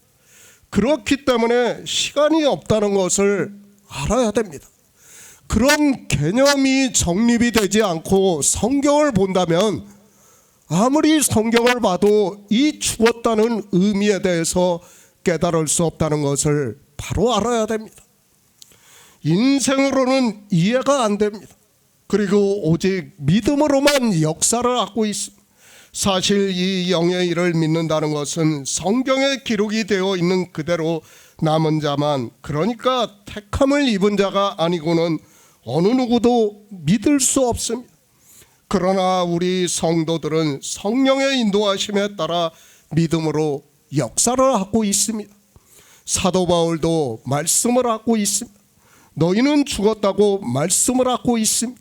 그렇기 때문에 시간이 없다는 것을 알아야 됩니다. 그런 개념이 정립이 되지 않고 성경을 본다면 아무리 성경을 봐도 이 죽었다는 의미에 대해서 깨달을 수 없다는 것을 바로 알아야 됩니다. 인생으로는 이해가 안 됩니다. 그리고 오직 믿음으로만 역사를 하고 있습니다. 사실 이 영의 일을 믿는다는 것은 성경에 기록이 되어 있는 그대로 남은 자만, 그러니까 택함을 입은 자가 아니고는 어느 누구도 믿을 수 없습니다. 그러나 우리 성도들은 성령의 인도하심에 따라 믿음으로 역사를 하고 있습니다. 사도 바울도 말씀을 하고 있습니다. 너희는 죽었다고 말씀을 하고 있습니다.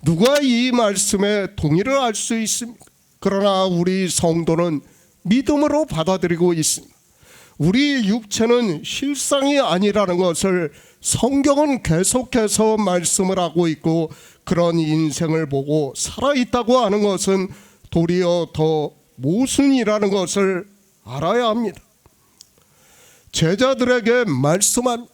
누가 이 말씀에 동의를 할 수 있습니까? 그러나 우리 성도는 믿음으로 받아들이고 있습니다. 우리 육체는 실상이 아니라는 것을 성경은 계속해서 말씀을 하고 있고, 그런 인생을 보고 살아있다고 하는 것은 도리어 더 모순이라는 것을 알아야 합니다. 제자들에게 말씀한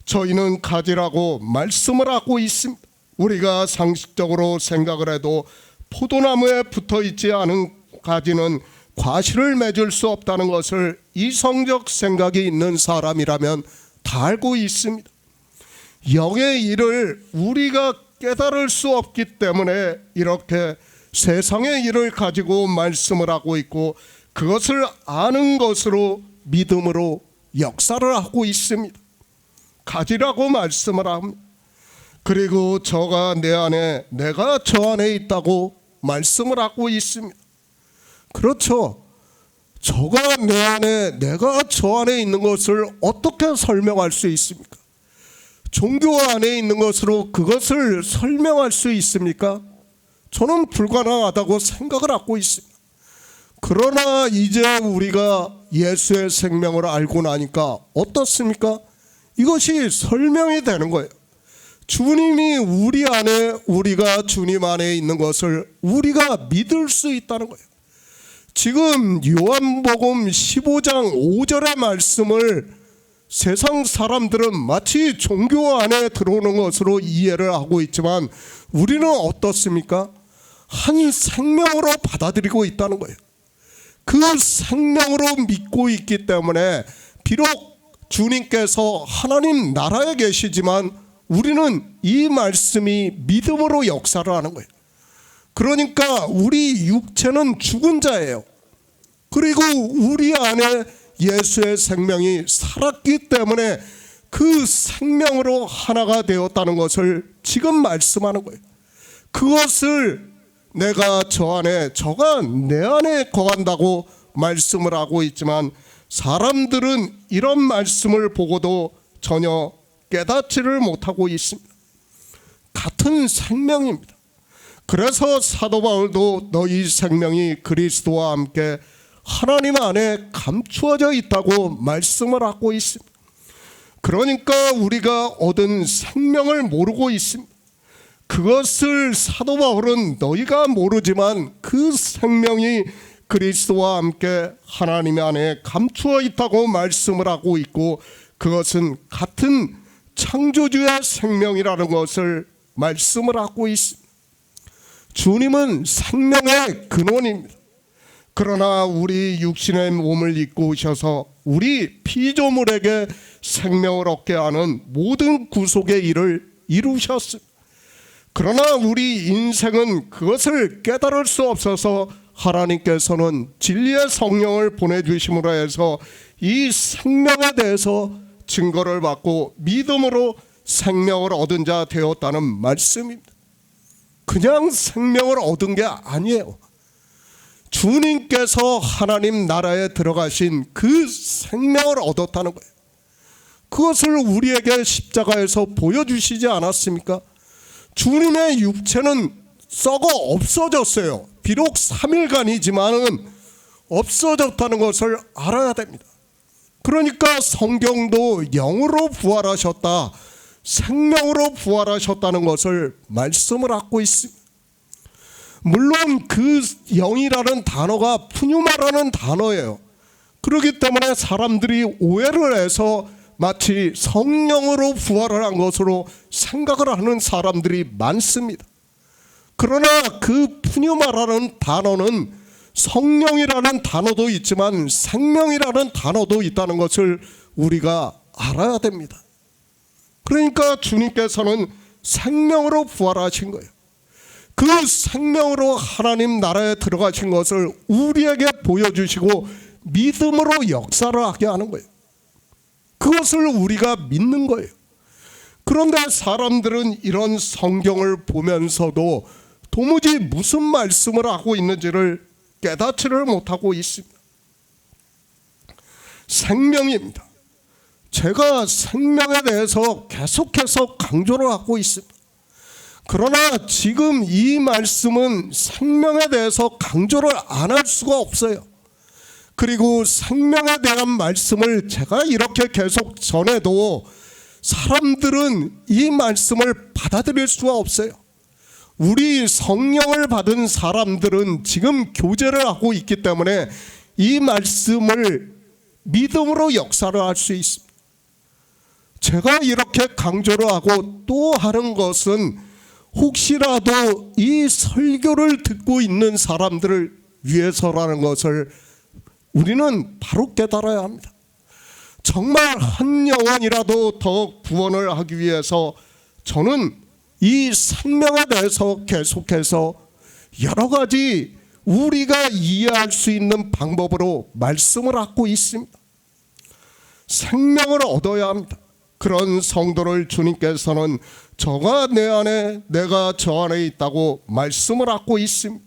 저희는 가지라고 말씀을 하고 있습니다. 우리가 상식적으로 생각을 해도 포도나무에 붙어있지 않은 가지는 과실을 맺을 수 없다는 것을 이성적 생각이 있는 사람이라면 다 알고 있습니다. 영의 일을 우리가 깨달을 수 없기 때문에 이렇게 세상의 일을 가지고 말씀을 하고 있고, 그것을 아는 것으로 믿음으로 역사를 하고 있습니다. 가지라고 말씀을 합니다. 그리고 저가 내 안에, 내가 저 안에 있다고 말씀을 하고 있습니다. 그렇죠. 저가 내 안에, 내가 저 안에 있는 것을 어떻게 설명할 수 있습니까? 종교 안에 있는 것으로 그것을 설명할 수 있습니까? 저는 불가능하다고 생각을 하고 있습니다. 그러나 이제 우리가 예수의 생명을 알고 나니까 어떻습니까? 이것이 설명이 되는 거예요. 주님이 우리 안에, 우리가 주님 안에 있는 것을 우리가 믿을 수 있다는 거예요. 지금 요한복음 15장 5절의 말씀을 세상 사람들은 마치 종교 안에 들어오는 것으로 이해를 하고 있지만, 우리는 어떻습니까? 한 생명으로 받아들이고 있다는 거예요. 그 생명으로 믿고 있기 때문에 비록 주님께서 하나님 나라에 계시지만 우리는 이 말씀이 믿음으로 역사를 하는 거예요. 그러니까 우리 육체는 죽은 자예요. 그리고 우리 안에 예수의 생명이 살았기 때문에 그 생명으로 하나가 되었다는 것을 지금 말씀하는 거예요. 그것을 내가 저 안에, 저가 내 안에 거한다고 말씀을 하고 있지만, 사람들은 이런 말씀을 보고도 전혀 깨닫지를 못하고 있습니다. 같은 생명입니다. 그래서 사도 바울도 너희 생명이 그리스도와 함께 하나님 안에 감추어져 있다고 말씀을 하고 있습니다. 그러니까 우리가 얻은 생명을 모르고 있습니다. 그것을 사도 바울은 너희가 모르지만 그 생명이 그리스도와 함께 하나님 안에 감추어 있다고 말씀을 하고 있고, 그것은 같은 창조주의 생명이라는 것을 말씀을 하고 있습니다. 주님은 생명의 근원입니다. 그러나 우리 육신의 몸을 입고 오셔서 우리 피조물에게 생명을 얻게 하는 모든 구속의 일을 이루셨습니다. 그러나 우리 인생은 그것을 깨달을 수 없어서 하나님께서는 진리의 성령을 보내주심으로 해서 이 생명에 대해서 증거를 받고 믿음으로 생명을 얻은 자 되었다는 말씀입니다. 그냥 생명을 얻은 게 아니에요. 주님께서 하나님 나라에 들어가신 그 생명을 얻었다는 거예요. 그것을 우리에게 십자가에서 보여주시지 않았습니까? 주님의 육체는 썩어 없어졌어요. 비록 3일간이지만은 없어졌다는 것을 알아야 됩니다. 그러니까 성경도 영으로 부활하셨다, 생명으로 부활하셨다는 것을 말씀을 하고 있습니다. 물론 그 영이라는 단어가 푸뉴마라는 단어예요. 그렇기 때문에 사람들이 오해를 해서 마치 성령으로 부활을 한 것으로 생각을 하는 사람들이 많습니다. 그러나 그 푸뉴마라는 단어는 성령이라는 단어도 있지만 생명이라는 단어도 있다는 것을 우리가 알아야 됩니다. 그러니까 주님께서는 생명으로 부활하신 거예요. 그 생명으로 하나님 나라에 들어가신 것을 우리에게 보여주시고 믿음으로 역사를 하게 하는 거예요. 그것을 우리가 믿는 거예요. 그런데 사람들은 이런 성경을 보면서도 도무지 무슨 말씀을 하고 있는지를 깨닫지를 못하고 있습니다. 생명입니다. 제가 생명에 대해서 계속해서 강조를 하고 있습니다. 그러나 지금 이 말씀은 생명에 대해서 강조를 안 할 수가 없어요. 그리고 생명에 대한 말씀을 제가 이렇게 계속 전해도 사람들은 이 말씀을 받아들일 수가 없어요. 우리 성령을 받은 사람들은 지금 교제를 하고 있기 때문에 이 말씀을 믿음으로 역사를 할 수 있습니다. 제가 이렇게 강조를 하고 또 하는 것은 혹시라도 이 설교를 듣고 있는 사람들을 위해서라는 것을 우리는 바로 깨달아야 합니다. 정말 한 영혼이라도 더 구원을 하기 위해서 저는 이 생명에 대해서 계속해서 여러 가지 우리가 이해할 수 있는 방법으로 말씀을 하고 있습니다. 생명을 얻어야 합니다. 그런 성도를 주님께서는 저가 내 안에 내가 저 안에 있다고 말씀을 하고 있습니다.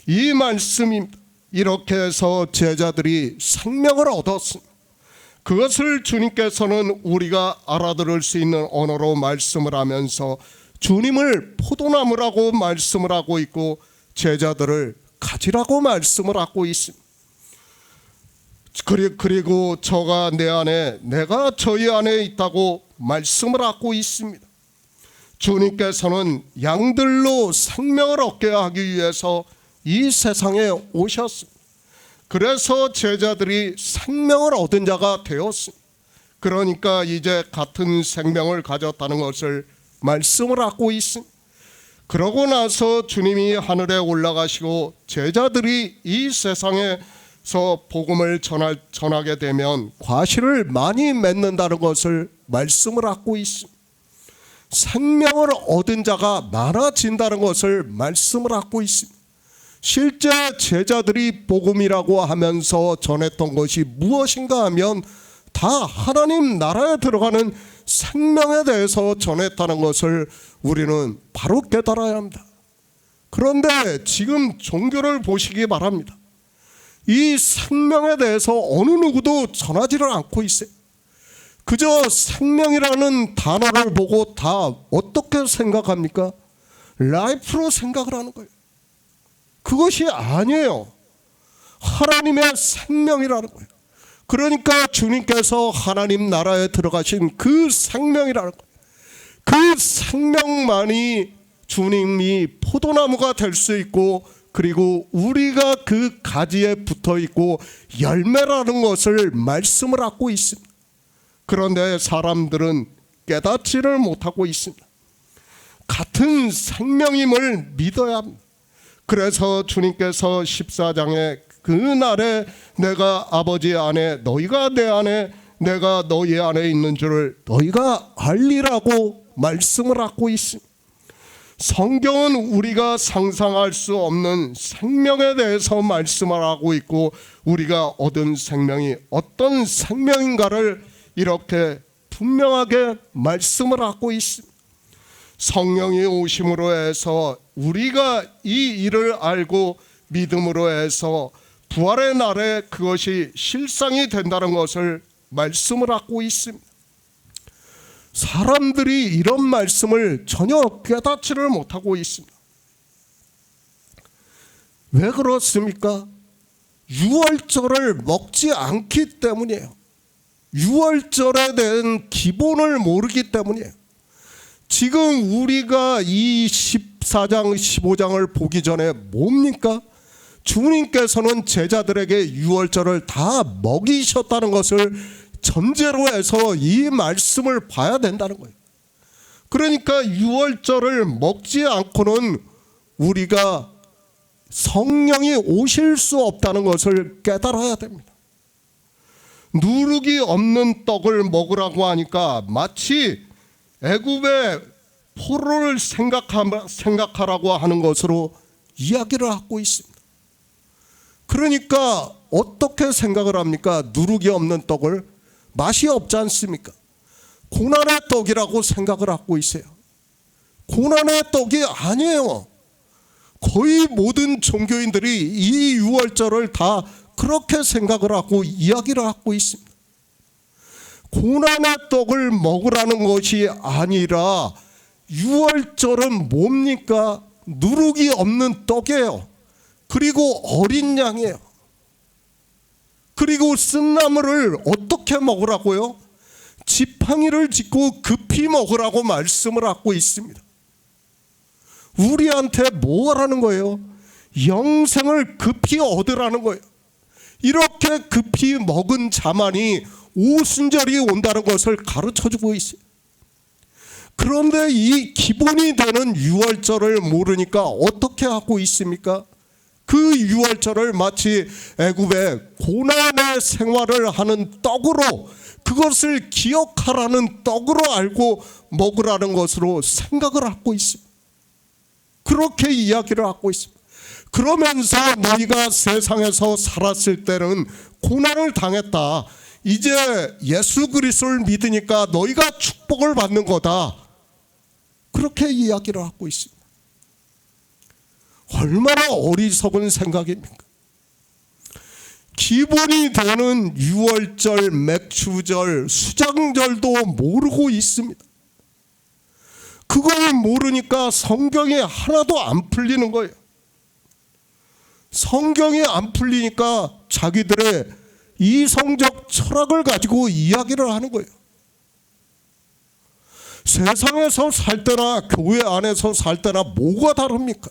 이 말씀입니다. 이렇게 해서 제자들이 생명을 얻었습니다. 그것을 주님께서는 우리가 알아들을 수 있는 언어로 말씀을 하면서 주님을 포도나무라고 말씀을 하고 있고 제자들을 가지라고 말씀을 하고 있습니다. 그리고 저가 내 안에 내가 저희 안에 있다고 말씀을 하고 있습니다. 주님께서는 양들로 생명을 얻게 하기 위해서 이 세상에 오셨습니다. 그래서 제자들이 생명을 얻은 자가 되었습니다. 그러니까 이제 같은 생명을 가졌다는 것을 말씀을 하고 있습니다. 그러고 나서 주님이 하늘에 올라가시고 제자들이 이 세상에서 복음을 전하게 되면 과실을 많이 맺는다는 것을 말씀을 하고 있습니다. 생명을 얻은 자가 많아진다는 것을 말씀을 하고 있습니다. 실제 제자들이 복음이라고 하면서 전했던 것이 무엇인가 하면 다 하나님 나라에 들어가는 생명에 대해서 전했다는 것을 우리는 바로 깨달아야 합니다. 그런데 지금 종교를 보시기 바랍니다. 이 생명에 대해서 어느 누구도 전하지를 않고 있어요. 그저 생명이라는 단어를 보고 다 어떻게 생각합니까? 라이프로 생각을 하는 거예요. 그것이 아니에요. 하나님의 생명이라는 거예요. 그러니까 주님께서 하나님 나라에 들어가신 그 생명이라는 거예요. 그 생명만이 주님이 포도나무가 될 수 있고 그리고 우리가 그 가지에 붙어 있고 열매라는 것을 말씀을 하고 있습니다. 그런데 사람들은 깨닫지를 못하고 있습니다. 같은 생명임을 믿어야 합니다. 그래서 주님께서 14장에 그날에 내가 아버지 안에 너희가 내 안에 내가 너희 안에 있는 줄을 너희가 알리라고 말씀을 하고 있습니다. 성경은 우리가 상상할 수 없는 생명에 대해서 말씀을 하고 있고 우리가 얻은 생명이 어떤 생명인가를 이렇게 분명하게 말씀을 하고 있습니다. 성령이 오심으로 해서 우리가 이 일을 알고 믿음으로 해서 부활의 날에 그것이 실상이 된다는 것을 말씀을 하고 있습니다. 사람들이 이런 말씀을 전혀 깨닫지를 못하고 있습니다. 왜 그렇습니까? 유월절을 먹지 않기 때문이에요. 유월절에 대한 기본을 모르기 때문이에요. 지금 우리가 이 14장 15장을 보기 전에 뭡니까? 주님께서는 제자들에게 유월절을 다 먹이셨다는 것을 전제로 해서 이 말씀을 봐야 된다는 거예요. 그러니까 유월절을 먹지 않고는 우리가 성령이 오실 수 없다는 것을 깨달아야 됩니다. 누룩이 없는 떡을 먹으라고 하니까 마치 애굽의 포로를 생각하라고 하는 것으로 이야기를 하고 있습니다. 그러니까 어떻게 생각을 합니까? 누룩이 없는 떡을 맛이 없지 않습니까? 고난의 떡이라고 생각을 하고 있어요. 고난의 떡이 아니에요. 거의 모든 종교인들이 이 유월절을 다 그렇게 생각을 하고 이야기를 하고 있습니다. 고난의 떡을 먹으라는 것이 아니라 유월절은 뭡니까? 누룩이 없는 떡이에요. 그리고 어린 양이에요. 그리고 쓴나물을 어떻게 먹으라고요? 지팡이를 짚고 급히 먹으라고 말씀을 하고 있습니다. 우리한테 뭐 하라는 거예요? 영생을 급히 얻으라는 거예요. 이렇게 급히 먹은 자만이 오순절이 온다는 것을 가르쳐주고 있어요. 그런데 이 기본이 되는 유월절을 모르니까 어떻게 하고 있습니까? 그 유월절을 마치 애굽의 고난의 생활을 하는 떡으로, 그것을 기억하라는 떡으로 알고 먹으라는 것으로 생각을 하고 있습니다. 그렇게 이야기를 하고 있습니다. 그러면서 너희가 세상에서 살았을 때는 고난을 당했다. 이제 예수 그리스도를 믿으니까 너희가 축복을 받는 거다. 그렇게 이야기를 하고 있습니다. 얼마나 어리석은 생각입니까? 기본이 되는 유월절, 맥주절, 수장절도 모르고 있습니다. 그걸 모르니까 성경이 하나도 안 풀리는 거예요. 성경이 안 풀리니까 자기들의 이성적 철학을 가지고 이야기를 하는 거예요. 세상에서 살 때나 교회 안에서 살 때나 뭐가 다릅니까?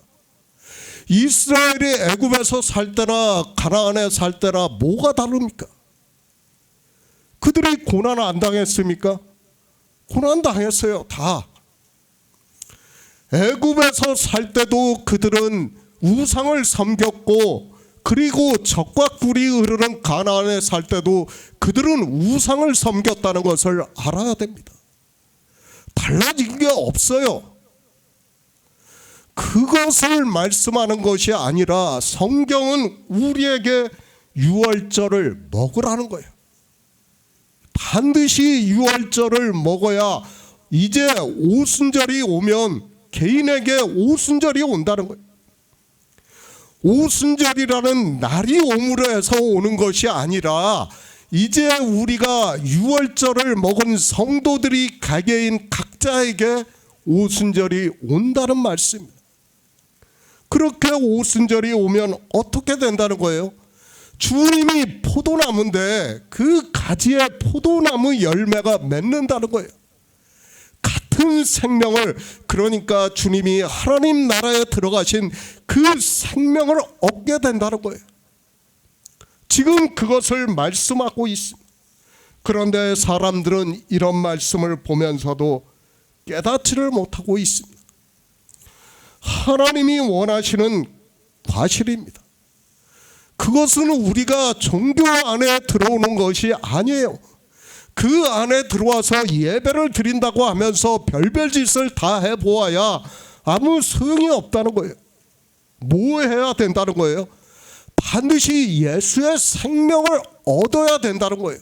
이스라엘이 애굽에서 살 때나 가나안에 살 때나 뭐가 다릅니까? 그들이 고난 안 당했습니까? 고난 당했어요. 다. 애굽에서 살 때도 그들은 우상을 섬겼고, 그리고 적과 꿀이 흐르는 가나안에 살 때도 그들은 우상을 섬겼다는 것을 알아야 됩니다. 달라진 게 없어요. 그것을 말씀하는 것이 아니라 성경은 우리에게 유월절을 먹으라는 거예요. 반드시 유월절을 먹어야 이제 오순절이 오면 개인에게 오순절이 온다는 거예요. 오순절이라는 날이 오므로 해서 오는 것이 아니라 이제 우리가 유월절을 먹은 성도들이 개개인 각자에게 오순절이 온다는 말씀입니다. 그렇게 오순절이 오면 어떻게 된다는 거예요? 주님이 포도나무인데 그 가지에 포도나무 열매가 맺는다는 거예요. 같은 생명을, 그러니까 주님이 하나님 나라에 들어가신 그 생명을 얻게 된다는 거예요. 지금 그것을 말씀하고 있습니다. 그런데 사람들은 이런 말씀을 보면서도 깨닫지를 못하고 있습니다. 하나님이 원하시는 과실입니다. 그것은 우리가 종교 안에 들어오는 것이 아니에요. 그 안에 들어와서 예배를 드린다고 하면서 별별 짓을 다 해보아야 아무 소용이 없다는 거예요. 뭐 해야 된다는 거예요? 반드시 예수의 생명을 얻어야 된다는 거예요.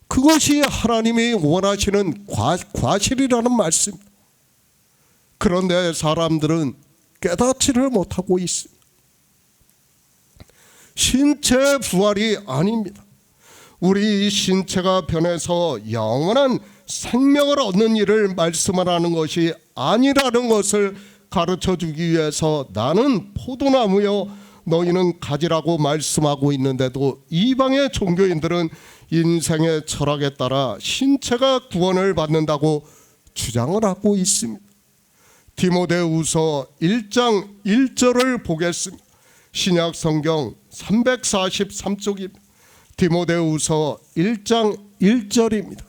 그것이 하나님이 원하시는 과실이라는 말씀입니다. 그런데 사람들은 깨닫지를 못하고 있습니다. 신체 부활이 아닙니다. 우리 신체가 변해서 영원한 생명을 얻는 일을 말씀하라는 것이 아니라는 것을 가르쳐주기 위해서 나는 포도나무요 너희는 가지라고 말씀하고 있는데도 이방의 종교인들은 인생의 철학에 따라 신체가 구원을 받는다고 주장을 하고 있습니다. 디모데후서 1장 1절을 보겠습니다. 신약 성경 343쪽입니다. 디모데후서 1장 1절입니다.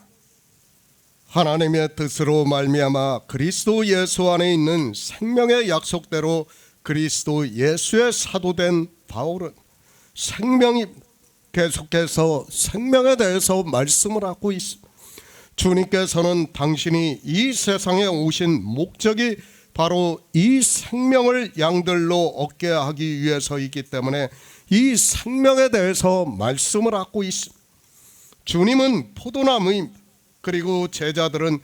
하나님의 뜻으로 말미암아 그리스도 예수 안에 있는 생명의 약속대로 그리스도 예수의 사도된 바울은 생명입니다. 계속해서 생명에 대해서 말씀을 하고 있습니다. 주님께서는 당신이 이 세상에 오신 목적이 바로 이 생명을 양들로 얻게 하기 위해서이기 때문에 이 생명에 대해서 말씀을 하고 있습니다. 주님은 포도나무입니다. 그리고 제자들은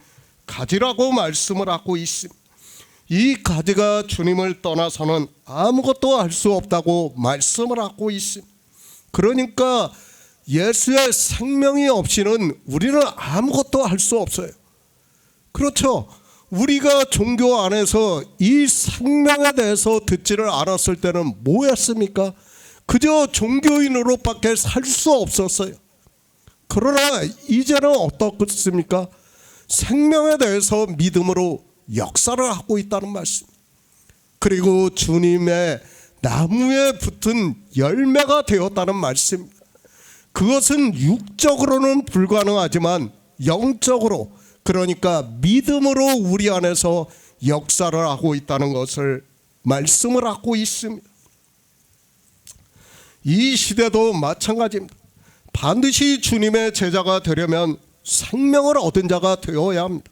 가지라고 말씀을 하고 있습니다. 이 가지가 주님을 떠나서는 아무것도 할 수 없다고 말씀을 하고 있습니다. 그러니까 예수의 생명이 없이는 우리는 아무것도 할 수 없어요. 그렇죠. 우리가 종교 안에서 이 생명에 대해서 듣지를 않았을 때는 뭐였습니까? 그저 종교인으로밖에 살 수 없었어요. 그러나 이제는 어떻습니까? 생명에 대해서 믿음으로 역사를 하고 있다는 말씀. 그리고 주님의 나무에 붙은 열매가 되었다는 말씀. 그것은 육적으로는 불가능하지만 영적으로, 그러니까 믿음으로 우리 안에서 역사를 하고 있다는 것을 말씀을 하고 있습니다. 이 시대도 마찬가지입니다. 반드시 주님의 제자가 되려면 생명을 얻은 자가 되어야 합니다.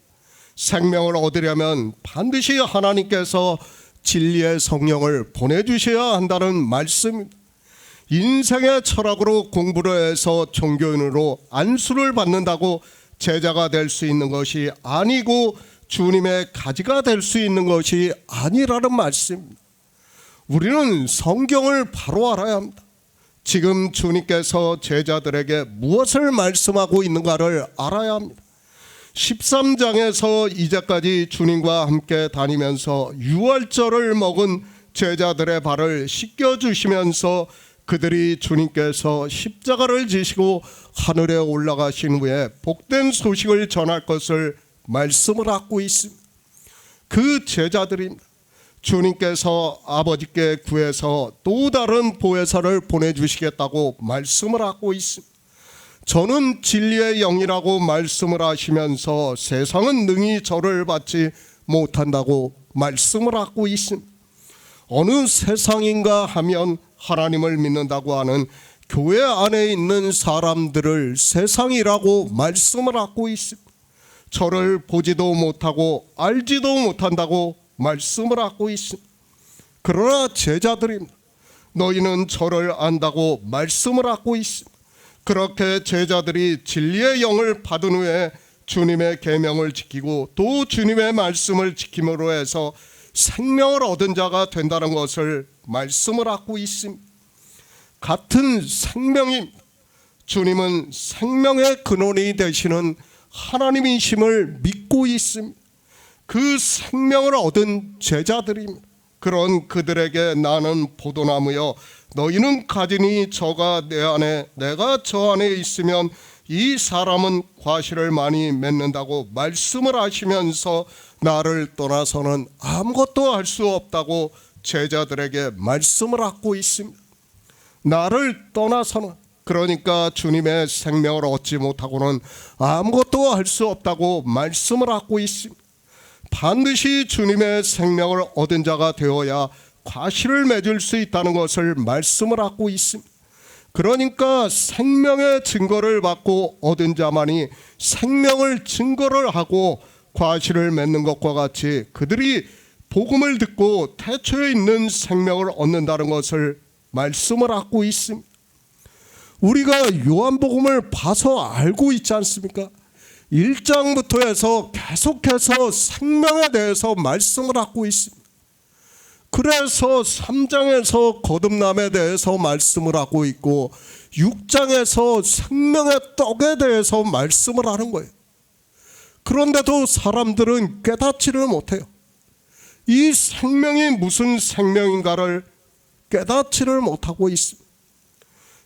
생명을 얻으려면 반드시 하나님께서 진리의 성령을 보내주셔야 한다는 말씀입니다. 인생의 철학으로 공부를 해서 종교인으로 안수를 받는다고 제자가 될 수 있는 것이 아니고 주님의 가지가 될 수 있는 것이 아니라는 말씀입니다. 우리는 성경을 바로 알아야 합니다. 지금 주님께서 제자들에게 무엇을 말씀하고 있는가를 알아야 합니다. 13장에서 이제까지 주님과 함께 다니면서 유월절을 먹은 제자들의 발을 씻겨주시면서 그들이 주님께서 십자가를 지시고 하늘에 올라가신 후에 복된 소식을 전할 것을 말씀을 하고 있습니다. 그 제자들입니다. 주님께서 아버지께 구해서 또 다른 보혜사를 보내주시겠다고 말씀을 하고 있습니다. 저는 진리의 영이라고 말씀을 하시면서 세상은 능히 저를 받지 못한다고 말씀을 하고 있습니다. 어느 세상인가 하면 하나님을 믿는다고 하는 교회 안에 있는 사람들을 세상이라고 말씀을 하고 있습니다. 저를 보지도 못하고 알지도 못한다고 말씀을 하고 있습니다. 그러나 제자들입니다. 너희는 저를 안다고 말씀을 하고 있습니다. 그렇게 제자들이 진리의 영을 받은 후에 주님의 계명을 지키고 또 주님의 말씀을 지킴으로 해서 생명을 얻은 자가 된다는 것을 말씀을 하고 있습니다. 같은 생명입니다. 주님은 생명의 근원이 되시는 하나님이심을 믿고 있습니다. 그 생명을 얻은 제자들입니다. 그런 그들에게 나는 포도나무여 너희는 가지니 저가 내 안에 내가 저 안에 있으면 이 사람은 과실을 많이 맺는다고 말씀을 하시면서 나를 떠나서는 아무것도 할 수 없다고 제자들에게 말씀을 하고 있습니다. 나를 떠나서는, 그러니까 주님의 생명을 얻지 못하고는 아무것도 할 수 없다고 말씀을 하고 있습니다. 반드시 주님의 생명을 얻은 자가 되어야 과실을 맺을 수 있다는 것을 말씀을 하고 있습니다. 그러니까 생명의 증거를 받고 얻은 자만이 생명을 증거를 하고 과실을 맺는 것과 같이 그들이 복음을 듣고 태초에 있는 생명을 얻는다는 것을 말씀을 하고 있습니다. 우리가 요한복음을 봐서 알고 있지 않습니까? 1장부터 해서 계속해서 생명에 대해서 말씀을 하고 있습니다. 그래서 3장에서 거듭남에 대해서 말씀을 하고 있고 6장에서 생명의 떡에 대해서 말씀을 하는 거예요. 그런데도 사람들은 깨닫지를 못해요. 이 생명이 무슨 생명인가를 깨닫지를 못하고 있습니다.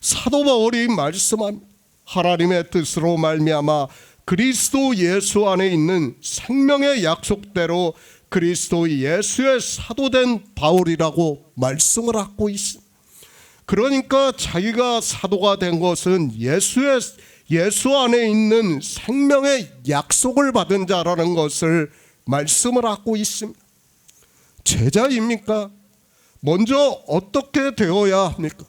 사도 바울이 말씀합니다. 하나님의 뜻으로 말미암아 그리스도 예수 안에 있는 생명의 약속대로 그리스도 예수의 사도된 바울이라고 말씀을 하고 있습니다. 그러니까 자기가 사도가 된 것은 예수 안에 있는 생명의 약속을 받은 자라는 것을 말씀을 하고 있습니다. 제자입니까? 먼저 어떻게 되어야 합니까?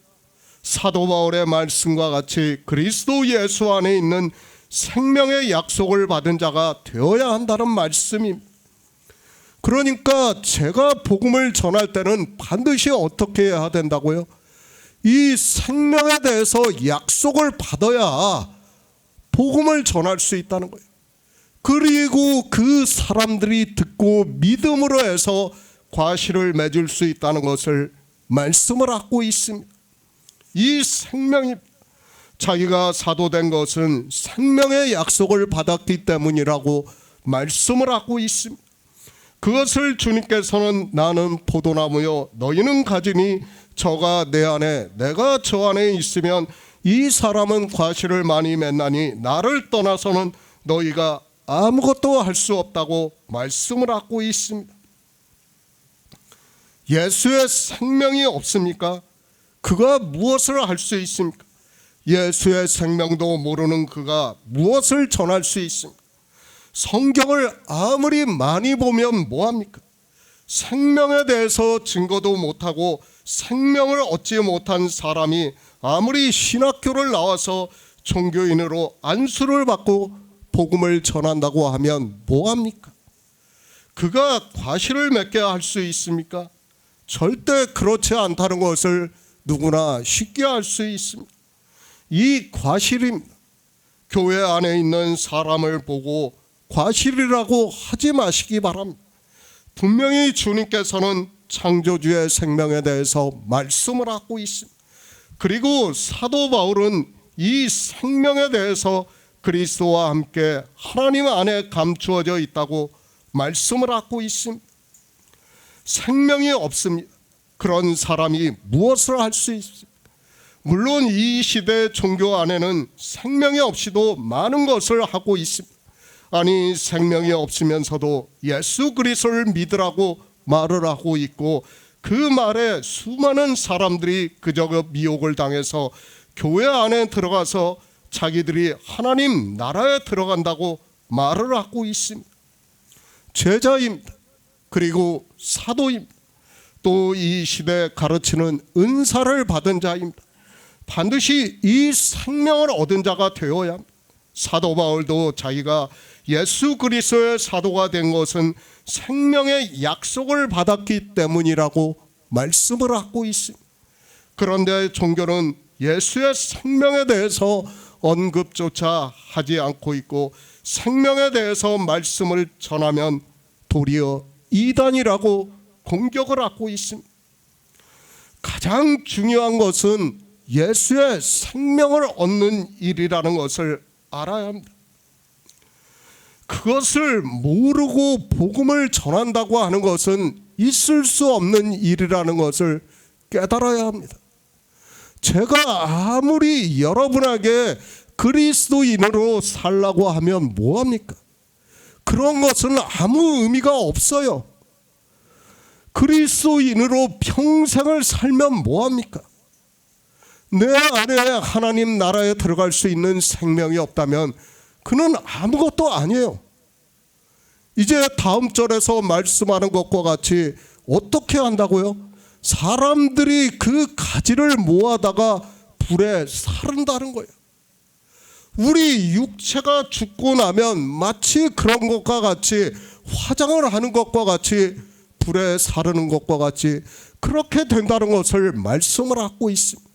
사도 바울의 말씀과 같이 그리스도 예수 안에 있는 생명의 약속을 받은 자가 되어야 한다는 말씀입니다. 그러니까 제가 복음을 전할 때는 반드시 어떻게 해야 된다고요? 이 생명에 대해서 약속을 받아야 복음을 전할 수 있다는 거예요. 그리고 그 사람들이 듣고 믿음으로 해서 과실을 맺을 수 있다는 것을 말씀을 하고 있습니다. 이 생명이 자기가 사도된 것은 생명의 약속을 받았기 때문이라고 말씀을 하고 있습니다. 그것을 주님께서는 나는 포도나무요 너희는 가지니 저가 내 안에 내가 저 안에 있으면 이 사람은 과실을 많이 맺나니 나를 떠나서는 너희가 아무것도 할 수 없다고 말씀을 하고 있습니다. 예수의 생명이 없습니까? 그가 무엇을 할 수 있습니까? 예수의 생명도 모르는 그가 무엇을 전할 수 있습니까? 성경을 아무리 많이 보면 뭐합니까? 생명에 대해서 증거도 못하고 생명을 얻지 못한 사람이 아무리 신학교를 나와서 종교인으로 안수를 받고 복음을 전한다고 하면 뭐합니까? 그가 과실을 맺게 할 수 있습니까? 절대 그렇지 않다는 것을 누구나 쉽게 알 수 있습니다. 이 과실입니다. 교회 안에 있는 사람을 보고 과실이라고 하지 마시기 바랍니다. 분명히 주님께서는 창조주의 생명에 대해서 말씀을 하고 있습니다. 그리고 사도 바울은 이 생명에 대해서 그리스도와 함께 하나님 안에 감추어져 있다고 말씀을 하고 있습니다. 생명이 없습니다. 그런 사람이 무엇을 할 수 있습니까? 물론 이 시대 종교 안에는 생명이 없이도 많은 것을 하고 있습니다. 아니 생명이 없으면서도 예수 그리스도를 믿으라고 말을 하고 있고 그 말에 수많은 사람들이 그저 미혹을 당해서 교회 안에 들어가서 자기들이 하나님 나라에 들어간다고 말을 하고 있습니다. 제자입니다. 그리고 사도입니다. 또 이 시대에 가르치는 은사를 받은 자입니다. 반드시 이 생명을 얻은 자가 되어야 합니다. 사도 바울도 자기가 예수 그리스도의 사도가 된 것은 생명의 약속을 받았기 때문이라고 말씀을 하고 있습니다. 그런데 종교는 예수의 생명에 대해서 언급조차 하지 않고 있고 생명에 대해서 말씀을 전하면 도리어 이단이라고 공격을 하고 있습니다. 가장 중요한 것은 예수의 생명을 얻는 일이라는 것을 알아야 합니다. 그것을 모르고 복음을 전한다고 하는 것은 있을 수 없는 일이라는 것을 깨달아야 합니다. 제가 아무리 여러분에게 그리스도인으로 살라고 하면 뭐합니까? 그런 것은 아무 의미가 없어요. 그리스도인으로 평생을 살면 뭐합니까? 내 안에 하나님 나라에 들어갈 수 있는 생명이 없다면 그는 아무것도 아니에요. 이제 다음 절에서 말씀하는 것과 같이 어떻게 한다고요? 사람들이 그 가지를 모아다가 불에 사른다는 거예요. 우리 육체가 죽고 나면 마치 그런 것과 같이 화장을 하는 것과 같이 불에 사르는 것과 같이 그렇게 된다는 것을 말씀을 하고 있습니다.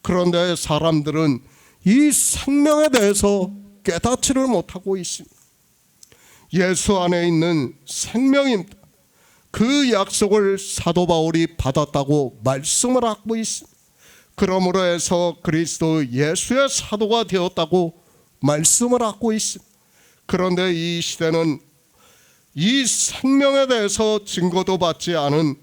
그런데 사람들은 이 생명에 대해서 깨닫지를 못하고 있습니다. 예수 안에 있는 생명입니다. 그 약속을 사도 바울이 받았다고 말씀을 하고 있습니다. 그러므로 해서 그리스도 예수의 사도가 되었다고 말씀을 하고 있습니다. 그런데 이 시대는 이 생명에 대해서 증거도 받지 않은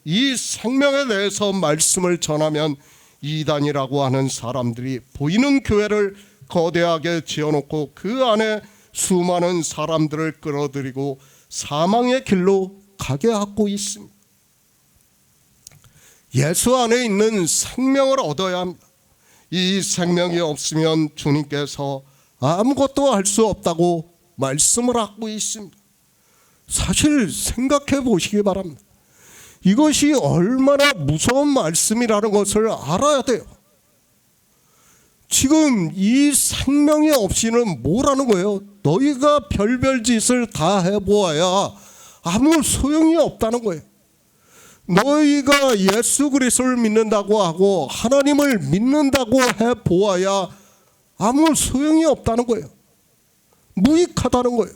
이 생명에 대해서 말씀을 전하면 이단이라고 하는 사람들이 보이는 교회를 거대하게 지어놓고 그 안에 수많은 사람들을 끌어들이고 사망의 길로 가게 하고 있습니다. 예수 안에 있는 생명을 얻어야 합니다. 이 생명이 없으면 주님께서 아무것도 할 수 없다고 말씀을 하고 있습니다. 사실 생각해 보시기 바랍니다. 이것이 얼마나 무서운 말씀이라는 것을 알아야 돼요. 지금 이 생명이 없이는 뭐라는 거예요? 너희가 별별 짓을 다 해보아야 아무 소용이 없다는 거예요. 너희가 예수 그리스도를 믿는다고 하고 하나님을 믿는다고 해보아야 아무 소용이 없다는 거예요. 무익하다는 거예요.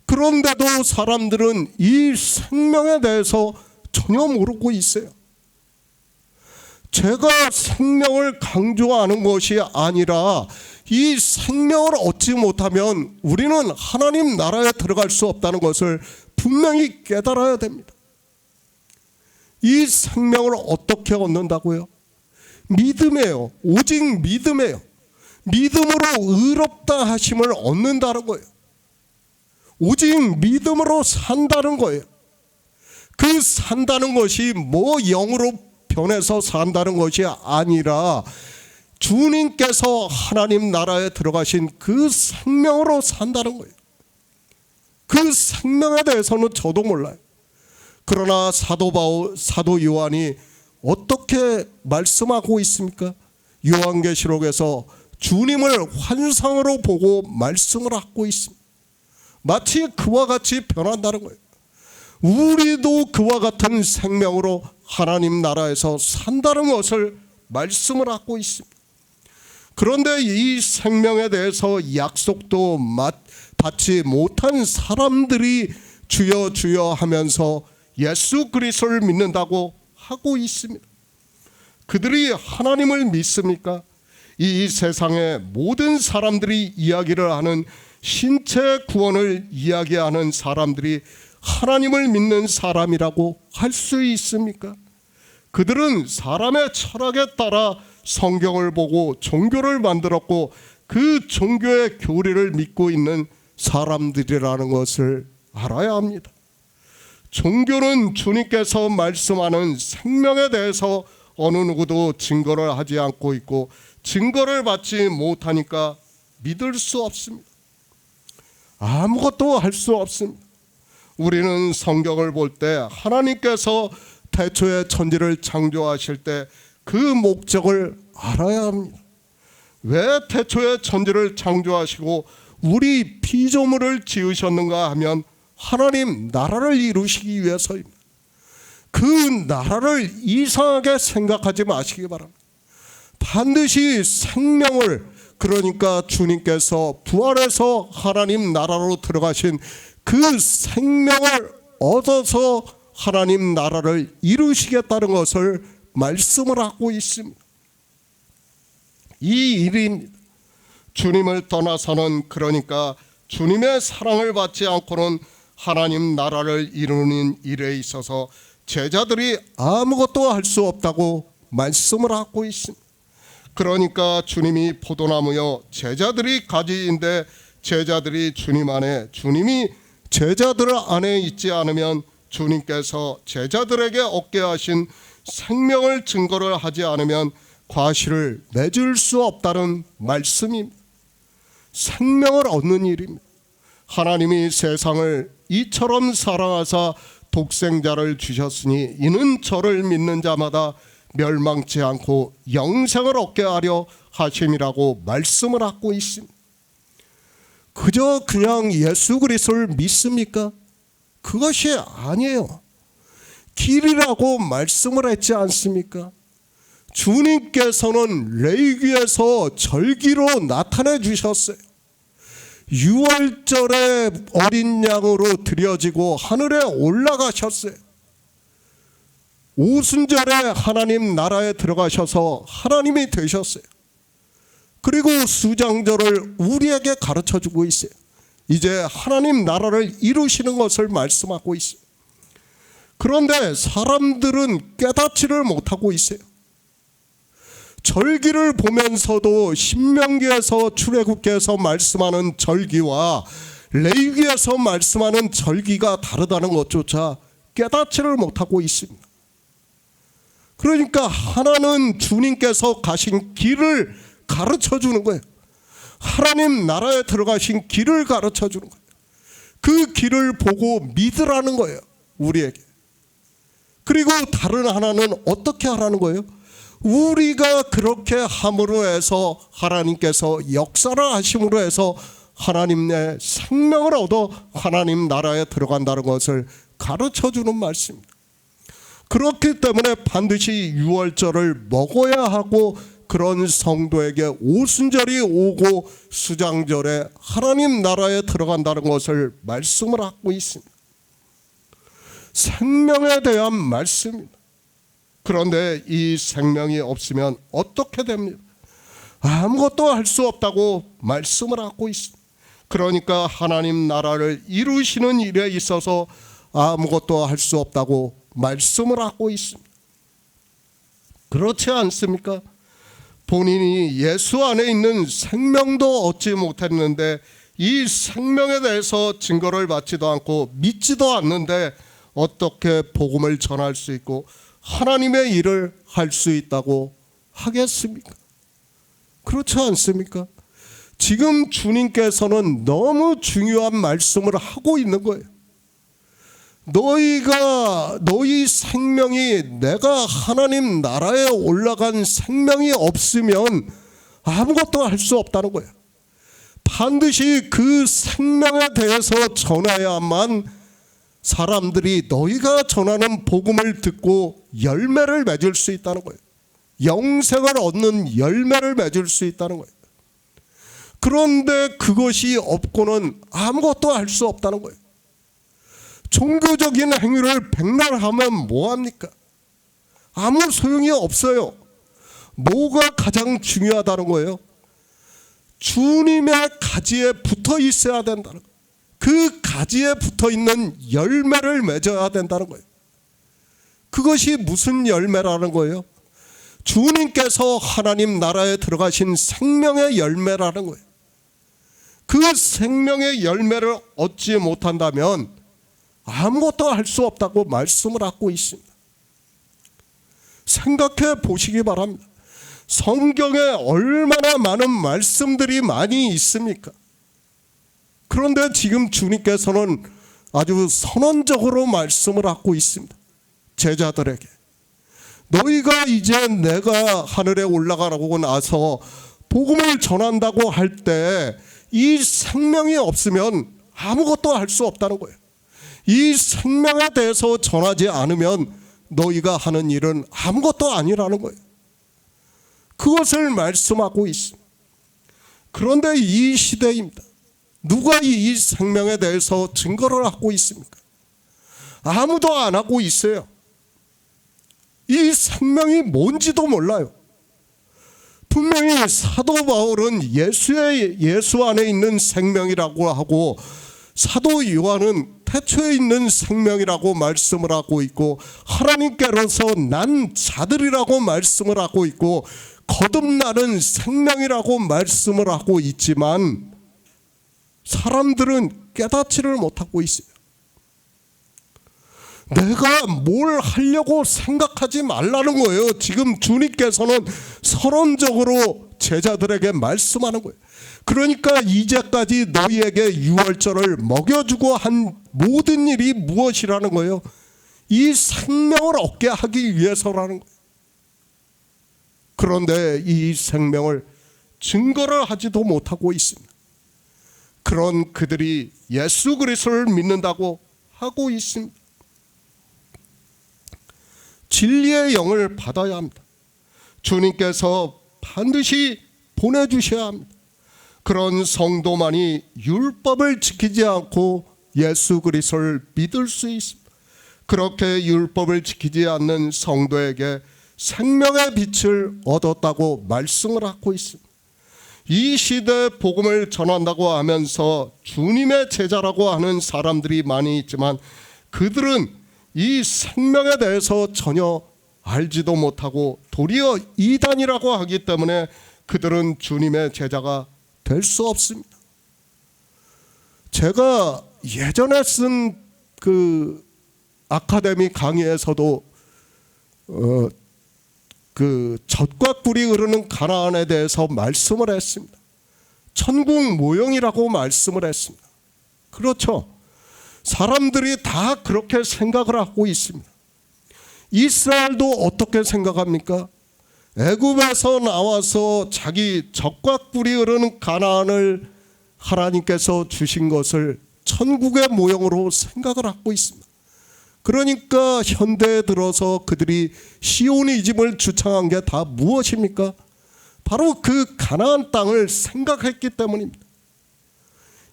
그런데도 사람들은 이 생명에 대해서 전혀 모르고 있어요. 제가 생명을 강조하는 것이 아니라 이 생명을 얻지 못하면 우리는 하나님 나라에 들어갈 수 없다는 것을 분명히 깨달아야 됩니다. 이 생명을 어떻게 얻는다고요? 믿음이에요. 오직 믿음이에요. 믿음으로 의롭다 하심을 얻는다는 거예요. 오직 믿음으로 산다는 거예요. 그 산다는 것이 뭐 영으로 변해서 산다는 것이 아니라 주님께서 하나님 나라에 들어가신 그 생명으로 산다는 거예요. 그 생명에 대해서는 저도 몰라요. 그러나 사도 요한이 어떻게 말씀하고 있습니까? 요한계시록에서 주님을 환상으로 보고 말씀을 하고 있습니다. 마치 그와 같이 변한다는 거예요. 우리도 그와 같은 생명으로 하나님 나라에서 산다는 것을 말씀을 하고 있습니다. 그런데 이 생명에 대해서 약속도 받지 못한 사람들이 주여 주여 하면서 예수 그리스도를 믿는다고 하고 있습니다. 그들이 하나님을 믿습니까? 이 세상의 모든 사람들이 이야기를 하는 신체 구원을 이야기하는 사람들이 하나님을 믿는 사람이라고 할 수 있습니까? 그들은 사람의 철학에 따라 성경을 보고 종교를 만들었고 그 종교의 교리를 믿고 있는 사람들이라는 것을 알아야 합니다. 종교는 주님께서 말씀하는 생명에 대해서 어느 누구도 증거를 하지 않고 있고 증거를 받지 못하니까 믿을 수 없습니다. 아무것도 할 수 없습니다. 우리는 성경을 볼 때 하나님께서 태초에 천지를 창조하실 때 그 목적을 알아야 합니다. 왜 태초에 천지를 창조하시고 우리 피조물을 지으셨는가 하면 하나님 나라를 이루시기 위해서입니다. 그 나라를 이상하게 생각하지 마시기 바랍니다. 반드시 생명을, 그러니까 주님께서 부활해서 하나님 나라로 들어가신 그 생명을 얻어서 하나님 나라를 이루시겠다는 것을 말씀을 하고 있습니다. 이 일입니다. 주님을 떠나서는, 그러니까 주님의 사랑을 받지 않고는 하나님 나라를 이루는 일에 있어서 제자들이 아무것도 할 수 없다고 말씀을 하고 있습니다. 그러니까 주님이 포도나무여 제자들이 가지인데 제자들이 주님 안에, 주님이 제자들 안에 있지 않으면 주님께서 제자들에게 얻게 하신 생명을 증거를 하지 않으면 과실을 맺을 수 없다는 말씀입니다. 생명을 얻는 일입니다. 하나님이 세상을 이처럼 사랑하사 독생자를 주셨으니 이는 저를 믿는 자마다 멸망치 않고 영생을 얻게 하려 하심이라고 말씀을 하고 있습니다. 그저 그냥 예수 그리스도를 믿습니까? 그것이 아니에요. 길이라고 말씀을 했지 않습니까? 주님께서는 레위기에서 절기로 나타내 주셨어요. 6월절에 어린 양으로 드려지고 하늘에 올라가셨어요. 오순절에 하나님 나라에 들어가셔서 하나님이 되셨어요. 그리고 수장절을 우리에게 가르쳐주고 있어요. 이제 하나님 나라를 이루시는 것을 말씀하고 있어요. 그런데 사람들은 깨닫지를 못하고 있어요. 절기를 보면서도 신명기에서 출애굽기에서 말씀하는 절기와 레위기에서 말씀하는 절기가 다르다는 것조차 깨닫지를 못하고 있습니다. 그러니까 하나는 주님께서 가신 길을 가르쳐주는 거예요. 하나님 나라에 들어가신 길을 가르쳐주는 거예요. 그 길을 보고 믿으라는 거예요, 우리에게. 그리고 다른 하나는 어떻게 하라는 거예요? 우리가 그렇게 함으로 해서 하나님께서 역사를 하심으로 해서 하나님의 생명을 얻어 하나님 나라에 들어간다는 것을 가르쳐주는 말씀입니다. 그렇기 때문에 반드시 유월절을 먹어야 하고 그런 성도에게 오순절이 오고 수장절에 하나님 나라에 들어간다는 것을 말씀을 하고 있습니다. 생명에 대한 말씀입니다. 그런데 이 생명이 없으면 어떻게 됩니까? 아무것도 할 수 없다고 말씀을 하고 있습니다. 그러니까 하나님 나라를 이루시는 일에 있어서 아무것도 할 수 없다고 말씀을 하고 있습니다. 그렇지 않습니까? 본인이 예수 안에 있는 생명도 얻지 못했는데 이 생명에 대해서 증거를 받지도 않고 믿지도 않는데 어떻게 복음을 전할 수 있고 하나님의 일을 할 수 있다고 하겠습니까? 그렇지 않습니까? 지금 주님께서는 너무 중요한 말씀을 하고 있는 거예요. 너희 생명이 내가 하나님 나라에 올라간 생명이 없으면 아무것도 할 수 없다는 거예요. 반드시 그 생명에 대해서 전해야만 사람들이 너희가 전하는 복음을 듣고 열매를 맺을 수 있다는 거예요. 영생을 얻는 열매를 맺을 수 있다는 거예요. 그런데 그것이 없고는 아무것도 할 수 없다는 거예요. 종교적인 행위를 백날 하면 뭐합니까? 아무 소용이 없어요. 뭐가 가장 중요하다는 거예요? 주님의 가지에 붙어 있어야 된다는 거예요. 그 가지에 붙어 있는 열매를 맺어야 된다는 거예요. 그것이 무슨 열매라는 거예요? 주님께서 하나님 나라에 들어가신 생명의 열매라는 거예요. 그 생명의 열매를 얻지 못한다면 아무것도 할 수 없다고 말씀을 하고 있습니다. 생각해 보시기 바랍니다. 성경에 얼마나 많은 말씀들이 많이 있습니까? 그런데 지금 주님께서는 아주 선언적으로 말씀을 하고 있습니다. 제자들에게 너희가 이제 내가 하늘에 올라가라고 나서 복음을 전한다고 할 때 이 생명이 없으면 아무것도 할 수 없다는 거예요. 이 생명에 대해서 전하지 않으면 너희가 하는 일은 아무것도 아니라는 거예요. 그것을 말씀하고 있습니다. 그런데 이 시대입니다. 누가 이 생명에 대해서 증거를 하고 있습니까? 아무도 안 하고 있어요. 이 생명이 뭔지도 몰라요. 분명히 사도 바울은 예수 안에 있는 생명이라고 하고 사도 요한은 태초에 있는 생명이라고 말씀을 하고 있고 하나님께로서 난 자들이라고 말씀을 하고 있고 거듭나는 생명이라고 말씀을 하고 있지만 사람들은 깨닫지를 못하고 있어요. 내가 뭘 하려고 생각하지 말라는 거예요. 지금 주님께서는 선언적으로 제자들에게 말씀하는 거예요. 그러니까 이제까지 너희에게 유월절을 먹여주고 한 모든 일이 무엇이라는 거예요? 이 생명을 얻게 하기 위해서라는 거예요. 그런데 이 생명을 증거를 하지도 못하고 있습니다. 그런 그들이 예수 그리스도를 믿는다고 하고 있습니다. 진리의 영을 받아야 합니다. 주님께서 반드시 보내주셔야 합니다. 그런 성도만이 율법을 지키지 않고 예수 그리스도를 믿을 수 있습니다. 그렇게 율법을 지키지 않는 성도에게 생명의 빛을 얻었다고 말씀을 하고 있습니다. 이 시대에 복음을 전한다고 하면서 주님의 제자라고 하는 사람들이 많이 있지만 그들은 이 생명에 대해서 전혀 알지도 못하고 도리어 이단이라고 하기 때문에 그들은 주님의 제자가 될 수 없습니다. 제가 예전에 쓴 그 아카데미 강의에서도 그 젖과 꿀이 흐르는 가나안에 대해서 말씀을 했습니다. 천국 모형이라고 말씀을 했습니다. 그렇죠. 사람들이 다 그렇게 생각을 하고 있습니다. 이스라엘도 어떻게 생각합니까? 애굽에서 나와서 자기 젖과 꿀이 흐르는 가나안을 하나님께서 주신 것을 천국의 모형으로 생각을 하고 있습니다. 그러니까 현대에 들어서 그들이 시오니즘을 주창한 게 다 무엇입니까? 바로 그 가나안 땅을 생각했기 때문입니다.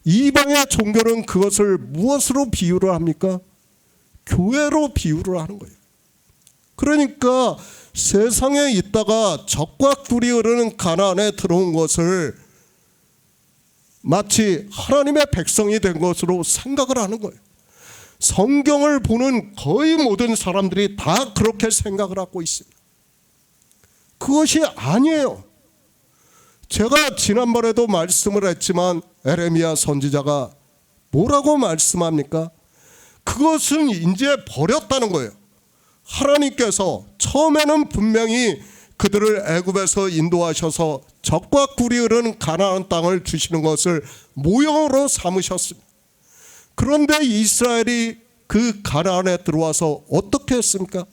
이방의 종교는 그것을 무엇으로 비유를 합니까? 교회로 비유를 하는 거예요. 그러니까 세상에 있다가 적과 꿀이 흐르는 가나안에 들어온 것을 마치 하나님의 백성이 된 것으로 생각을 하는 거예요. 성경을 보는 거의 모든 사람들이 다 그렇게 생각을 하고 있습니다. 그것이 아니에요. 제가 지난번에도 말씀을 했지만 에레미야 선지자가 뭐라고 말씀합니까? 그것은 이제 버렸다는 거예요. 하나님께서 처음에는 분명히 그들을 애굽에서 인도하셔서 적과 꿀이 흐르는 가나안 땅을 주시는 것을 모형으로 삼으셨습니다. 그런데 이스라엘이 그 가나안에 들어와서 어떻게 했습니까?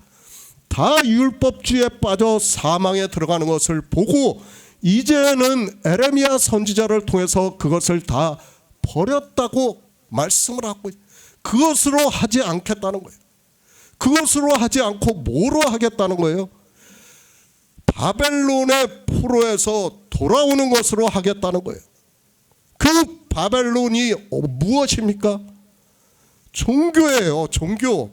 다 율법주의에 빠져 사망에 들어가는 것을 보고 이제는 에레미야 선지자를 통해서 그것을 다 버렸다고 말씀을 하고 그것으로 하지 않겠다는 거예요. 그것으로 하지 않고 뭐로 하겠다는 거예요? 바벨론의 포로에서 돌아오는 것으로 하겠다는 거예요. 그 바벨론이 무엇입니까? 종교예요. 종교.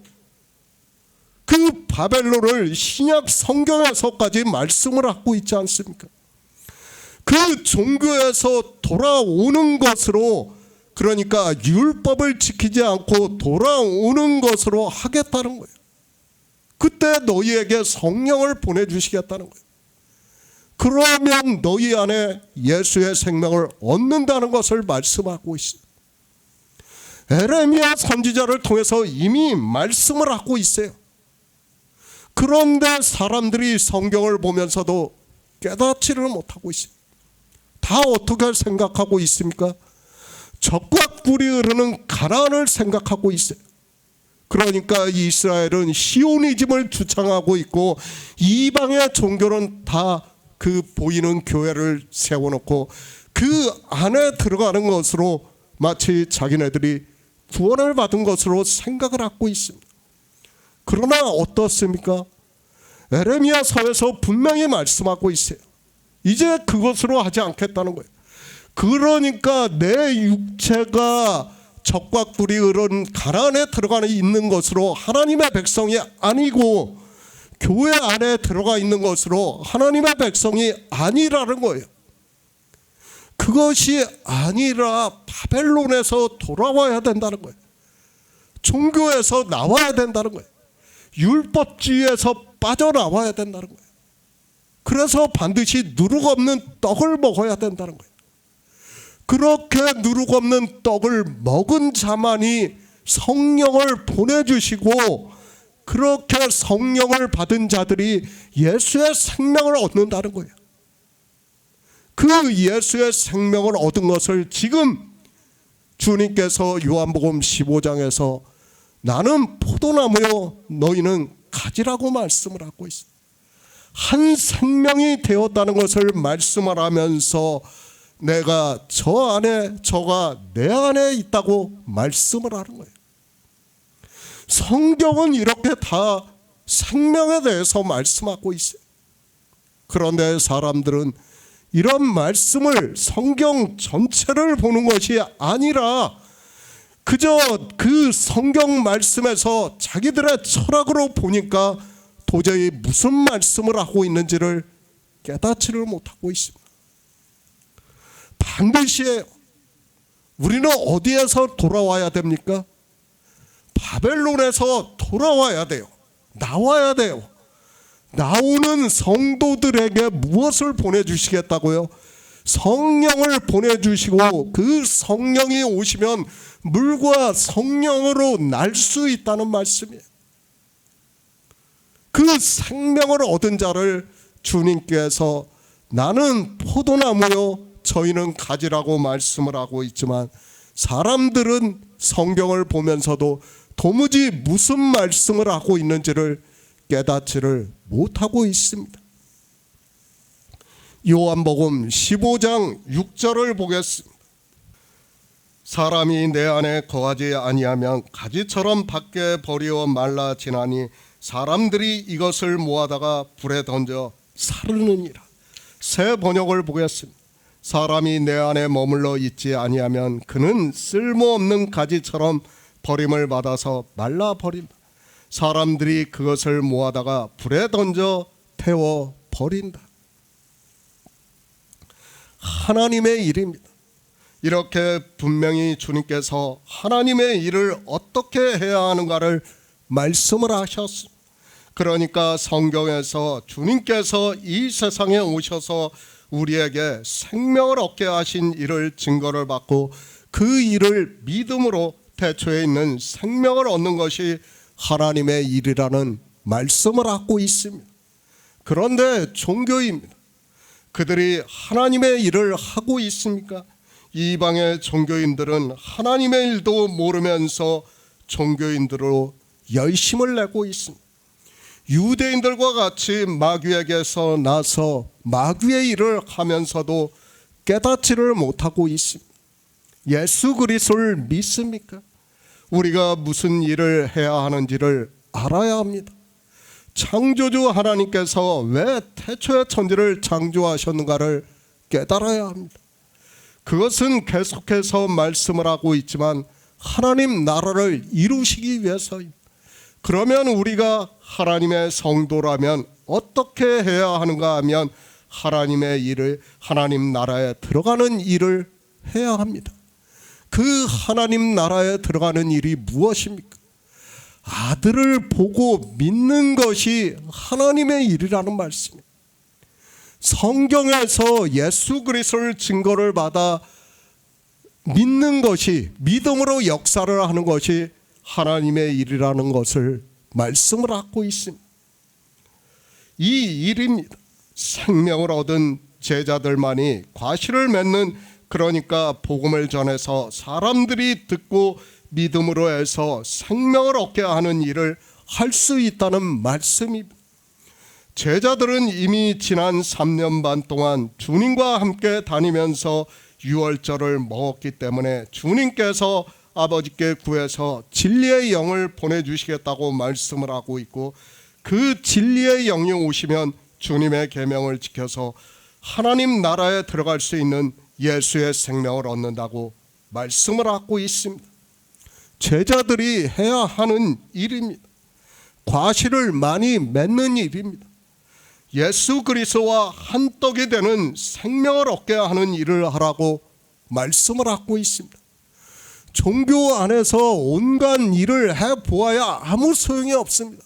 그 바벨론을 신약 성경에서까지 말씀을 하고 있지 않습니까? 그 종교에서 돌아오는 것으로, 그러니까 율법을 지키지 않고 돌아오는 것으로 하겠다는 거예요. 그때 너희에게 성령을 보내주시겠다는 거예요. 그러면 너희 안에 예수의 생명을 얻는다는 것을 말씀하고 있어요. 에레미야 선지자를 통해서 이미 말씀을 하고 있어요. 그런데 사람들이 성경을 보면서도 깨닫지를 못하고 있어요. 다 어떻게 생각하고 있습니까? 적과 꿀이 흐르는 가나안을 생각하고 있어요. 그러니까 이스라엘은 시오니즘을 주창하고 있고 이방의 종교는 다 그 보이는 교회를 세워놓고 그 안에 들어가는 것으로 마치 자기네들이 구원을 받은 것으로 생각을 하고 있습니다. 그러나 어떻습니까? 에레미야서에서 분명히 말씀하고 있어요. 이제 그것으로 하지 않겠다는 거예요. 그러니까 내 육체가 적과 꿀이 흐른 가나안에 들어가 있는 것으로 하나님의 백성이 아니고 교회 안에 들어가 있는 것으로 하나님의 백성이 아니라는 거예요. 그것이 아니라 바벨론에서 돌아와야 된다는 거예요. 종교에서 나와야 된다는 거예요. 율법주의에서 빠져나와야 된다는 거예요. 그래서 반드시 누룩 없는 떡을 먹어야 된다는 거예요. 그렇게 누룩 없는 떡을 먹은 자만이 성령을 보내주시고 그렇게 성령을 받은 자들이 예수의 생명을 얻는다는 거예요. 그 예수의 생명을 얻은 것을 지금 주님께서 요한복음 15장에서 나는 포도나무요 너희는 가지라고 말씀을 하고 있습니다. 한 생명이 되었다는 것을 말씀을 하면서 내가 저 안에 저가 내 안에 있다고 말씀을 하는 거예요. 성경은 이렇게 다 생명에 대해서 말씀하고 있어요. 그런데 사람들은 이런 말씀을 성경 전체를 보는 것이 아니라 그저 그 성경 말씀에서 자기들의 철학으로 보니까 도저히 무슨 말씀을 하고 있는지를 깨닫지를 못하고 있습니다. 반드시 우리는 어디에서 돌아와야 됩니까? 바벨론에서 돌아와야 돼요. 나와야 돼요. 나오는 성도들에게 무엇을 보내주시겠다고요? 성령을 보내주시고 그 성령이 오시면 물과 성령으로 날 수 있다는 말씀이에요. 그 생명을 얻은 자를 주님께서 나는 포도나무요 저희는 가지라고 말씀을 하고 있지만 사람들은 성경을 보면서도 도무지 무슨 말씀을 하고 있는지를 깨닫지를 못하고 있습니다. 요한복음 15장 6절을 보겠습니다. 사람이 내 안에 거하지 아니하면 가지처럼 밖에 버리어 말라 지나니 사람들이 이것을 모아다가 불에 던져 사르느니라. 새 번역을 보겠습니다. 사람이 내 안에 머물러 있지 아니하면 그는 쓸모없는 가지처럼 버림을 받아서 말라 버린다. 사람들이 그것을 모아다가 불에 던져 태워 버린다. 하나님의 일입니다. 이렇게 분명히 주님께서 하나님의 일을 어떻게 해야 하는가를 말씀을 하셨습니다. 그러니까 성경에서 주님께서 이 세상에 오셔서 우리에게 생명을 얻게 하신 일을 증거를 받고 그 일을 믿음으로 태초에 있는 생명을 얻는 것이 하나님의 일이라는 말씀을 하고 있습니다. 그런데 종교입니다. 그들이 하나님의 일을 하고 있습니까? 이방의 종교인들은 하나님의 일도 모르면서 종교인들로 열심을 내고 있습니다. 유대인들과 같이 마귀에게서 나서 마귀의 일을 하면서도 깨닫지를 못하고 있습니다. 예수 그리스도를 믿습니까? 우리가 무슨 일을 해야 하는지를 알아야 합니다. 창조주 하나님께서 왜 태초의 천지를 창조하셨는가를 깨달아야 합니다. 그것은 계속해서 말씀을 하고 있지만 하나님 나라를 이루시기 위해서입니다. 그러면 우리가 하나님의 성도라면 어떻게 해야 하는가 하면 하나님의 일을, 하나님 나라에 들어가는 일을 해야 합니다. 그 하나님 나라에 들어가는 일이 무엇입니까? 아들을 보고 믿는 것이 하나님의 일이라는 말씀입니다. 성경에서 예수 그리스도를 증거를 받아 믿는 것이, 믿음으로 역사를 하는 것이 하나님의 일이라는 것을 말씀을 하고 있습니다. 이 일입니다. 생명을 얻은 제자들만이 과실을 맺는, 그러니까 복음을 전해서 사람들이 듣고 믿음으로 해서 생명을 얻게 하는 일을 할 수 있다는 말씀입니다. 제자들은 이미 지난 3년 반 동안 주님과 함께 다니면서 유월절을 먹었기 때문에 주님께서 아버지께 구해서 진리의 영을 보내주시겠다고 말씀을 하고 있고, 그 진리의 영이 오시면 주님의 계명을 지켜서 하나님 나라에 들어갈 수 있는 예수의 생명을 얻는다고 말씀을 하고 있습니다. 제자들이 해야 하는 일입니다. 과실을 많이 맺는 일입니다. 예수 그리스도와 한 떡이 되는 생명을 얻게 하는 일을 하라고 말씀을 하고 있습니다. 종교 안에서 온갖 일을 해보아야 아무 소용이 없습니다.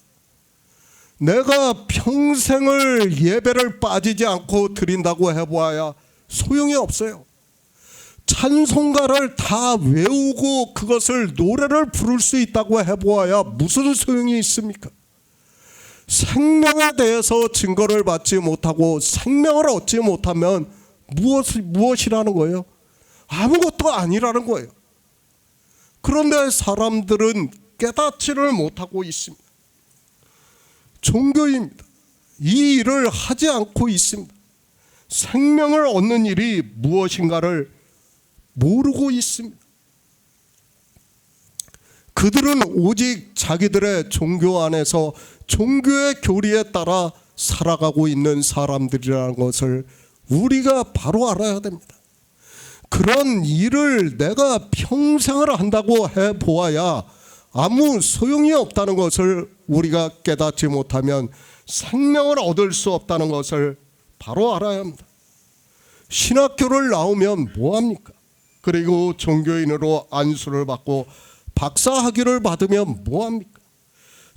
내가 평생을 예배를 빠지지 않고 드린다고 해보아야 소용이 없어요. 찬송가를 다 외우고 그것을 노래를 부를 수 있다고 해보아야 무슨 소용이 있습니까? 생명에 대해서 증거를 받지 못하고 생명을 얻지 못하면 무엇이라는 거예요? 아무것도 아니라는 거예요. 그런데 사람들은 깨닫지를 못하고 있습니다. 종교입니다. 이 일을 하지 않고 있습니다. 생명을 얻는 일이 무엇인가를 모르고 있습니다. 그들은 오직 자기들의 종교 안에서 종교의 교리에 따라 살아가고 있는 사람들이라는 것을 우리가 바로 알아야 됩니다. 그런 일을 내가 평생을 한다고 해보아야 아무 소용이 없다는 것을 우리가 깨닫지 못하면 생명을 얻을 수 없다는 것을 바로 알아야 합니다. 신학교를 나오면 뭐합니까? 그리고 종교인으로 안수를 받고 박사학위를 받으면 뭐합니까?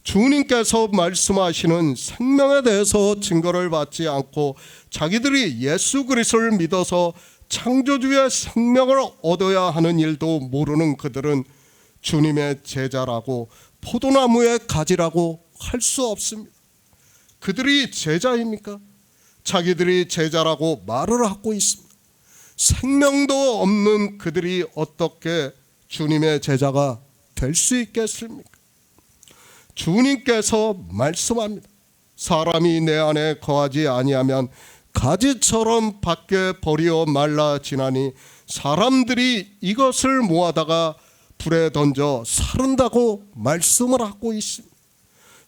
주님께서 말씀하시는 생명에 대해서 증거를 받지 않고 자기들이 예수 그리스도를 믿어서 창조주의 생명을 얻어야 하는 일도 모르는 그들은 주님의 제자라고 포도나무의 가지라고 할 수 없습니다. 그들이 제자입니까? 자기들이 제자라고 말을 하고 있습니다. 생명도 없는 그들이 어떻게 주님의 제자가 될 수 있겠습니까? 주님께서 말씀합니다. 사람이 내 안에 거하지 아니하면 가지처럼 밖에 버리어 말라 지나니 사람들이 이것을 모아다가 불에 던져 사른다고 말씀을 하고 있습니다.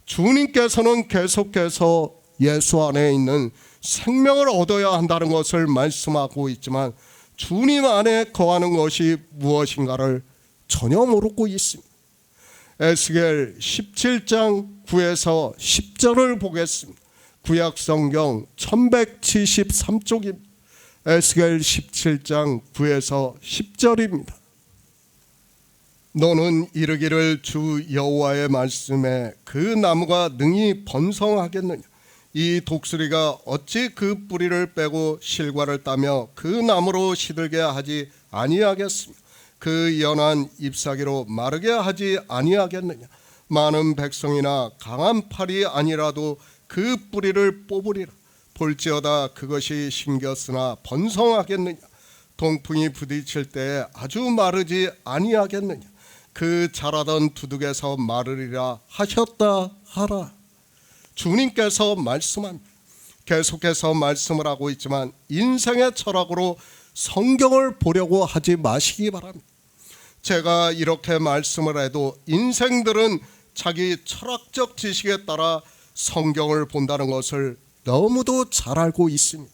주님께서는 계속해서 예수 안에 있는 생명을 얻어야 한다는 것을 말씀하고 있지만 주님 안에 거하는 것이 무엇인가를 전혀 모르고 있습니다. 에스겔 17장 9에서 10절을 보겠습니다. 구약성경 1173쪽입니다. 에스겔 17장 9에서 10절입니다. 너는 이르기를 주 여호와의 말씀에 그 나무가 능히 번성하겠느냐. 이 독수리가 어찌 그 뿌리를 빼고 실과를 따며 그 나무로 시들게 하지 아니하겠으며 그 연한 잎사귀로 마르게 하지 아니하겠느냐. 많은 백성이나 강한 팔이 아니라도 그 뿌리를 뽑으리라. 볼지어다 그것이 심겼으나 번성하겠느냐. 동풍이 부딪힐 때 아주 마르지 아니하겠느냐. 그 자라던 두둑에서 마르리라 하셨다 하라. 주님께서 말씀합니다. 계속해서 말씀을 하고 있지만 인생의 철학으로 성경을 보려고 하지 마시기 바랍니다. 제가 이렇게 말씀을 해도 인생들은 자기 철학적 지식에 따라 성경을 본다는 것을 너무도 잘 알고 있습니다.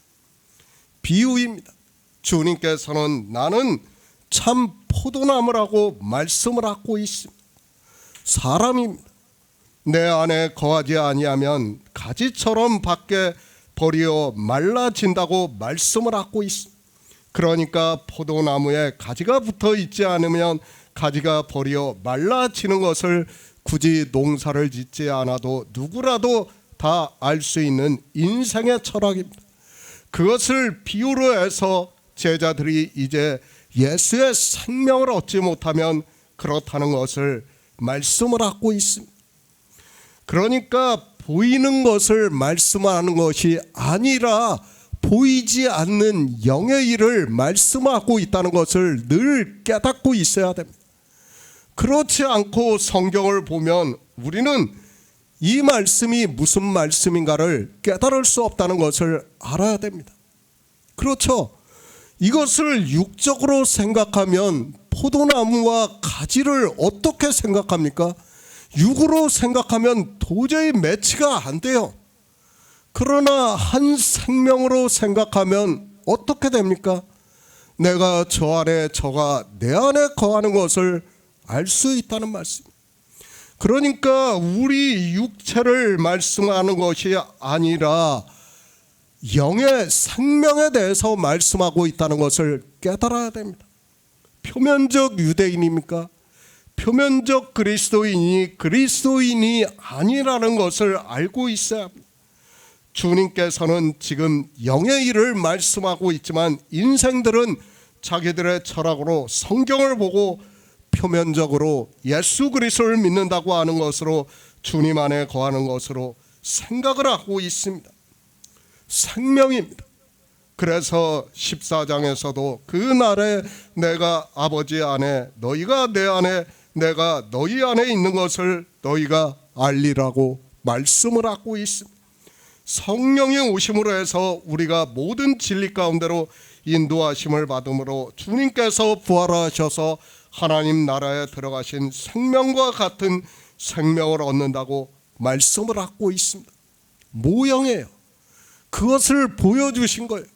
비유입니다. 주님께서는 나는 참 포도나무라고 말씀을 하고 있습니다. 사람입니다. 내 안에 거하지 아니하면 가지처럼 밖에 버리어 말라진다고 말씀을 하고 있습니다. 그러니까 포도나무에 가지가 붙어 있지 않으면 가지가 버리어 말라지는 것을 굳이 농사를 짓지 않아도 누구라도 다 알 수 있는 인생의 철학입니다. 그것을 비유로 해서 제자들이 이제 예수의 생명을 얻지 못하면 그렇다는 것을 말씀을 하고 있습니다. 그러니까 보이는 것을 말씀하는 것이 아니라 보이지 않는 영의 일을 말씀하고 있다는 것을 늘 깨닫고 있어야 됩니다. 그렇지 않고 성경을 보면 우리는 이 말씀이 무슨 말씀인가를 깨달을 수 없다는 것을 알아야 됩니다. 그렇죠. 이것을 육적으로 생각하면 포도나무와 가지를 어떻게 생각합니까? 육으로 생각하면 도저히 매치가 안 돼요. 그러나 한 생명으로 생각하면 어떻게 됩니까? 내가 저 안에 저가 내 안에 거하는 것을 알 수 있다는 말씀. 그러니까 우리 육체를 말씀하는 것이 아니라 영의 생명에 대해서 말씀하고 있다는 것을 깨달아야 됩니다. 표면적 유대인입니까? 표면적 그리스도인이 아니라는 것을 알고 있어야 합니다. 주님께서는 지금 영의 일을 말씀하고 있지만 인생들은 자기들의 철학으로 성경을 보고 표면적으로 예수 그리스도를 믿는다고 하는 것으로 주님 안에 거하는 것으로 생각을 하고 있습니다. 생명입니다. 그래서 14장에서도 그 날에 내가 아버지 안에 너희가 내 안에 내가 너희 안에 있는 것을 너희가 알리라고 말씀을 하고 있습니다. 성령의 오심으로 해서 우리가 모든 진리 가운데로 인도하심을 받음으로 주님께서 부활하셔서 하나님 나라에 들어가신 생명과 같은 생명을 얻는다고 말씀을 하고 있습니다. 모형이에요. 그것을 보여주신 거예요.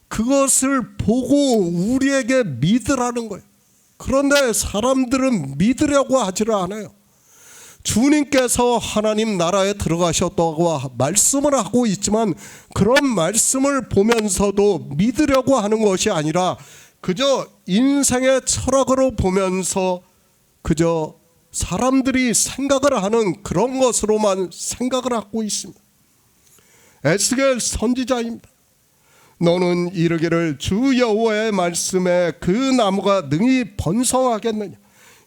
그것을 보고 우리에게 믿으라는 거예요. 그런데 사람들은 믿으려고 하지를 않아요. 주님께서 하나님 나라에 들어가셨다고 말씀을 하고 있지만 그런 말씀을 보면서도 믿으려고 하는 것이 아니라 그저 인생의 철학으로 보면서 그저 사람들이 생각을 하는 그런 것으로만 생각을 하고 있습니다. 에스겔 선지자입니다. 너는 이르기를 주 여호와의 말씀에 그 나무가 능히 번성하겠느냐.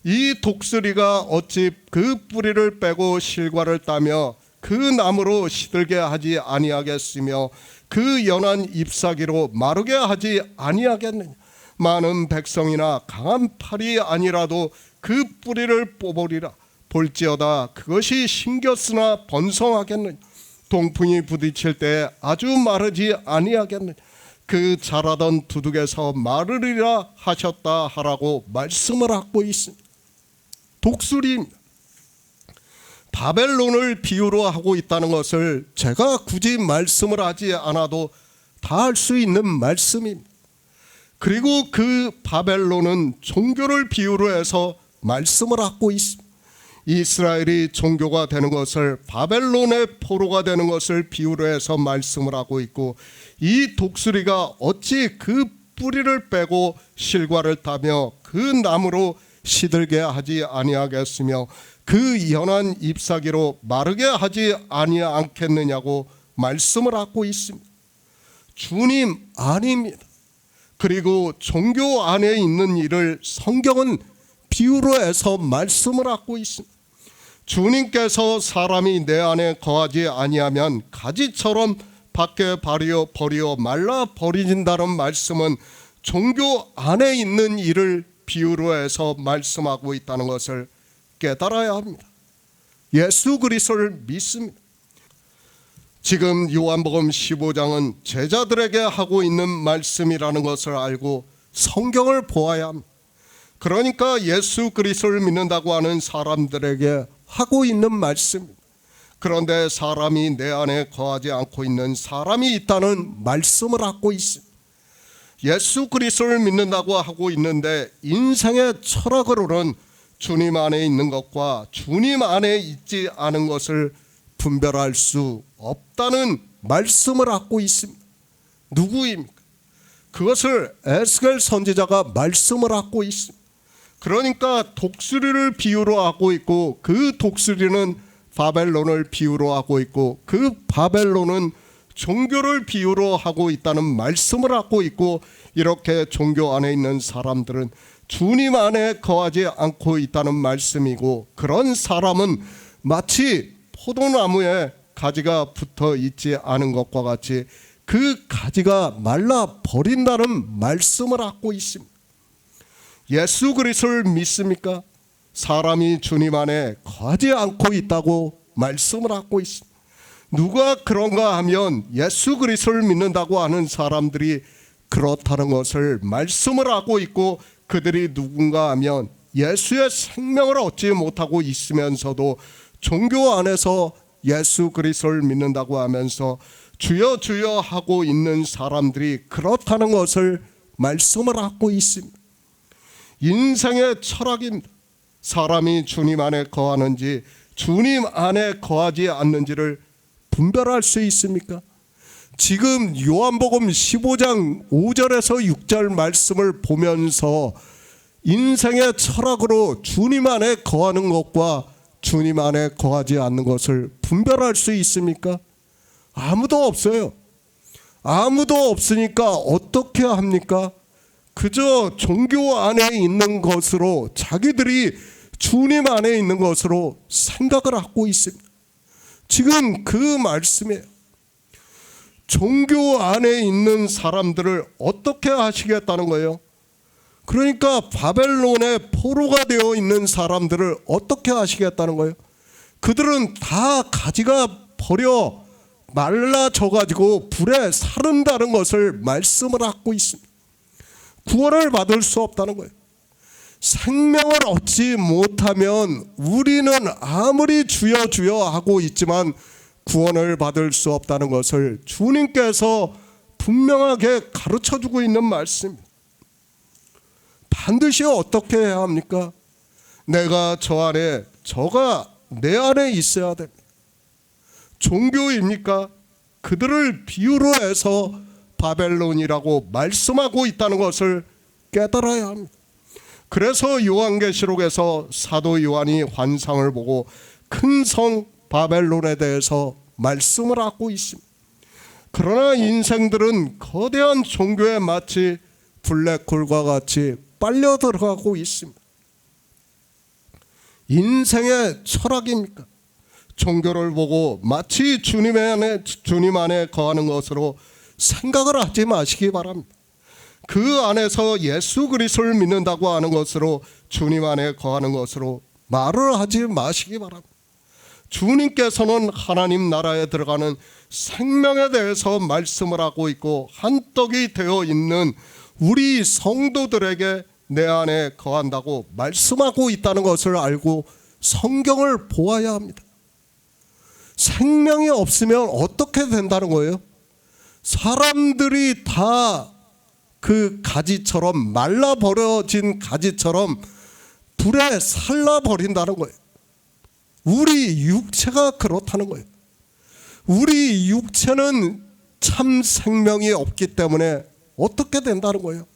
이 독수리가 어찌 그 뿌리를 빼고 실과를 따며 그 나무로 시들게 하지 아니하겠으며 그 연한 잎사귀로 마르게 하지 아니하겠느냐. 많은 백성이나 강한 팔이 아니라도 그 뿌리를 뽑으리라. 볼지어다 그것이 심겼으나 번성하겠느냐. 동풍이 부딪힐 때 아주 마르지 아니하겠느냐. 그 자라던 두둑에서 마르리라 하셨다 하라고 말씀을 하고 있습니다. 독수리입니다. 바벨론을 비유로 하고 있다는 것을 제가 굳이 말씀을 하지 않아도 다 알 수 있는 말씀입니다. 그리고 그 바벨론은 종교를 비유로 해서 말씀을 하고 있습니다. 이스라엘이 종교가 되는 것을 바벨론의 포로가 되는 것을 비유로 해서 말씀을 하고 있고, 이 독수리가 어찌 그 뿌리를 빼고 실과를 따며 그 나무로 시들게 하지 아니하겠으며 그 연한 잎사귀로 마르게 하지 아니하겠느냐고 말씀을 하고 있습니다. 주님 아닙니다. 그리고 종교 안에 있는 일을 성경은 비유로 해서 말씀을 하고 있습니다. 주님께서 사람이 내 안에 거하지 아니하면 가지처럼 밖에 버려 말라 버리진다는 말씀은 종교 안에 있는 일을 비유로 해서 말씀하고 있다는 것을 깨달아야 합니다. 예수 그리스도를 믿습니다. 지금 요한복음 15장은 제자들에게 하고 있는 말씀이라는 것을 알고 성경을 보아야 합니다. 그러니까 예수 그리스도를 믿는다고 하는 사람들에게 하고 있는 말씀입니다. 그런데 사람이 내 안에 거하지 않고 있는 사람이 있다는 말씀을 하고 있습니다. 예수 그리스도를 믿는다고 하고 있는데 인생의 철학으로는 주님 안에 있는 것과 주님 안에 있지 않은 것을 분별할 수 없다는 말씀을 하고 있습니다. 누구입니까? 그것을 에스겔 선지자가 말씀을 하고 있습니다. 그러니까 독수리를 비유로 하고 있고, 그 독수리는 바벨론을 비유로 하고 있고, 그 바벨론은 종교를 비유로 하고 있다는 말씀을 하고 있고, 이렇게 종교 안에 있는 사람들은 주님 안에 거하지 않고 있다는 말씀이고, 그런 사람은 마치 포도나무에 가지가 붙어 있지 않은 것과 같이 그 가지가 말라 버린다는 말씀을 하고 있습니다. 예수 그리스도를 믿습니까? 사람이 주님 안에 거하지 않고 있다고 말씀을 하고 있습니다. 누가 그런가 하면 예수 그리스도를 믿는다고 하는 사람들이 그렇다는 것을 말씀을 하고 있고, 그들이 누군가 하면 예수의 생명을 얻지 못하고 있으면서도 종교 안에서 예수 그리스도를 믿는다고 하면서 주여 주여 하고 있는 사람들이 그렇다는 것을 말씀을 하고 있습니다. 인생의 철학입니다. 사람이 주님 안에 거하는지 주님 안에 거하지 않는지를 분별할 수 있습니까? 지금 요한복음 15장 5절에서 6절 말씀을 보면서 인생의 철학으로 주님 안에 거하는 것과 주님 안에 거하지 않는 것을 분별할 수 있습니까? 아무도 없어요. 아무도 없으니까 어떻게 합니까? 그저 종교 안에 있는 것으로, 자기들이 주님 안에 있는 것으로 생각을 하고 있습니다. 지금 그 말씀이에요. 종교 안에 있는 사람들을 어떻게 하시겠다는 거예요? 그러니까 바벨론의 포로가 되어 있는 사람들을 어떻게 하시겠다는 거예요? 그들은 다 가지가 버려 말라져 가지고 불에 사른다는 것을 말씀을 하고 있습니다. 구원을 받을 수 없다는 거예요. 생명을 얻지 못하면 우리는 아무리 주여 주여 하고 있지만 구원을 받을 수 없다는 것을 주님께서 분명하게 가르쳐주고 있는 말씀입니다. 반드시 어떻게 해야 합니까? 내가 저 안에, 저가 내 안에 있어야 됩니다. 종교입니까? 그들을 비유로 해서 바벨론이라고 말씀하고 있다는 것을 깨달아야 합니다. 그래서 요한계시록에서 사도 요한이 환상을 보고 큰 성 바벨론에 대해서 말씀을 하고 있습니다. 그러나 인생들은 거대한 종교에 마치 블랙홀과 같이 빨려 들어가고 있습니다. 인생의 철학입니까? 종교를 보고 마치 주님 안에 거하는 것으로 생각을 하지 마시기 바랍니다. 그 안에서 예수 그리스도를 믿는다고 하는 것으로, 주님 안에 거하는 것으로 말을 하지 마시기 바랍니다. 주님께서는 하나님 나라에 들어가는 생명에 대해서 말씀을 하고 있고, 한 떡이 되어 있는 우리 성도들에게 내 안에 거한다고 말씀하고 있다는 것을 알고 성경을 보아야 합니다. 생명이 없으면 어떻게 된다는 거예요? 사람들이 다 그 가지처럼 말라버려진 가지처럼 불에 살라버린다는 거예요. 우리 육체가 그렇다는 거예요. 우리 육체는 참 생명이 없기 때문에 어떻게 된다는 거예요?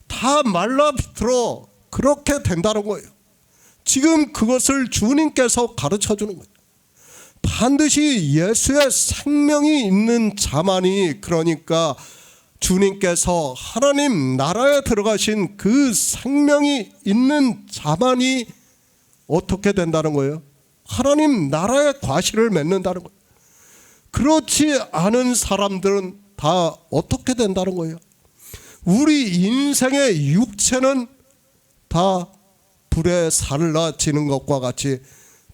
다 말라 비틀어 그렇게 된다는 거예요. 지금 그것을 주님께서 가르쳐 주는 거예요. 반드시 예수의 생명이 있는 자만이, 그러니까 주님께서 하나님 나라에 들어가신 그 생명이 있는 자만이 어떻게 된다는 거예요? 하나님 나라의 과실을 맺는다는 거예요. 그렇지 않은 사람들은 다 어떻게 된다는 거예요? 우리 인생의 육체는 다 불에 살라지는 것과 같이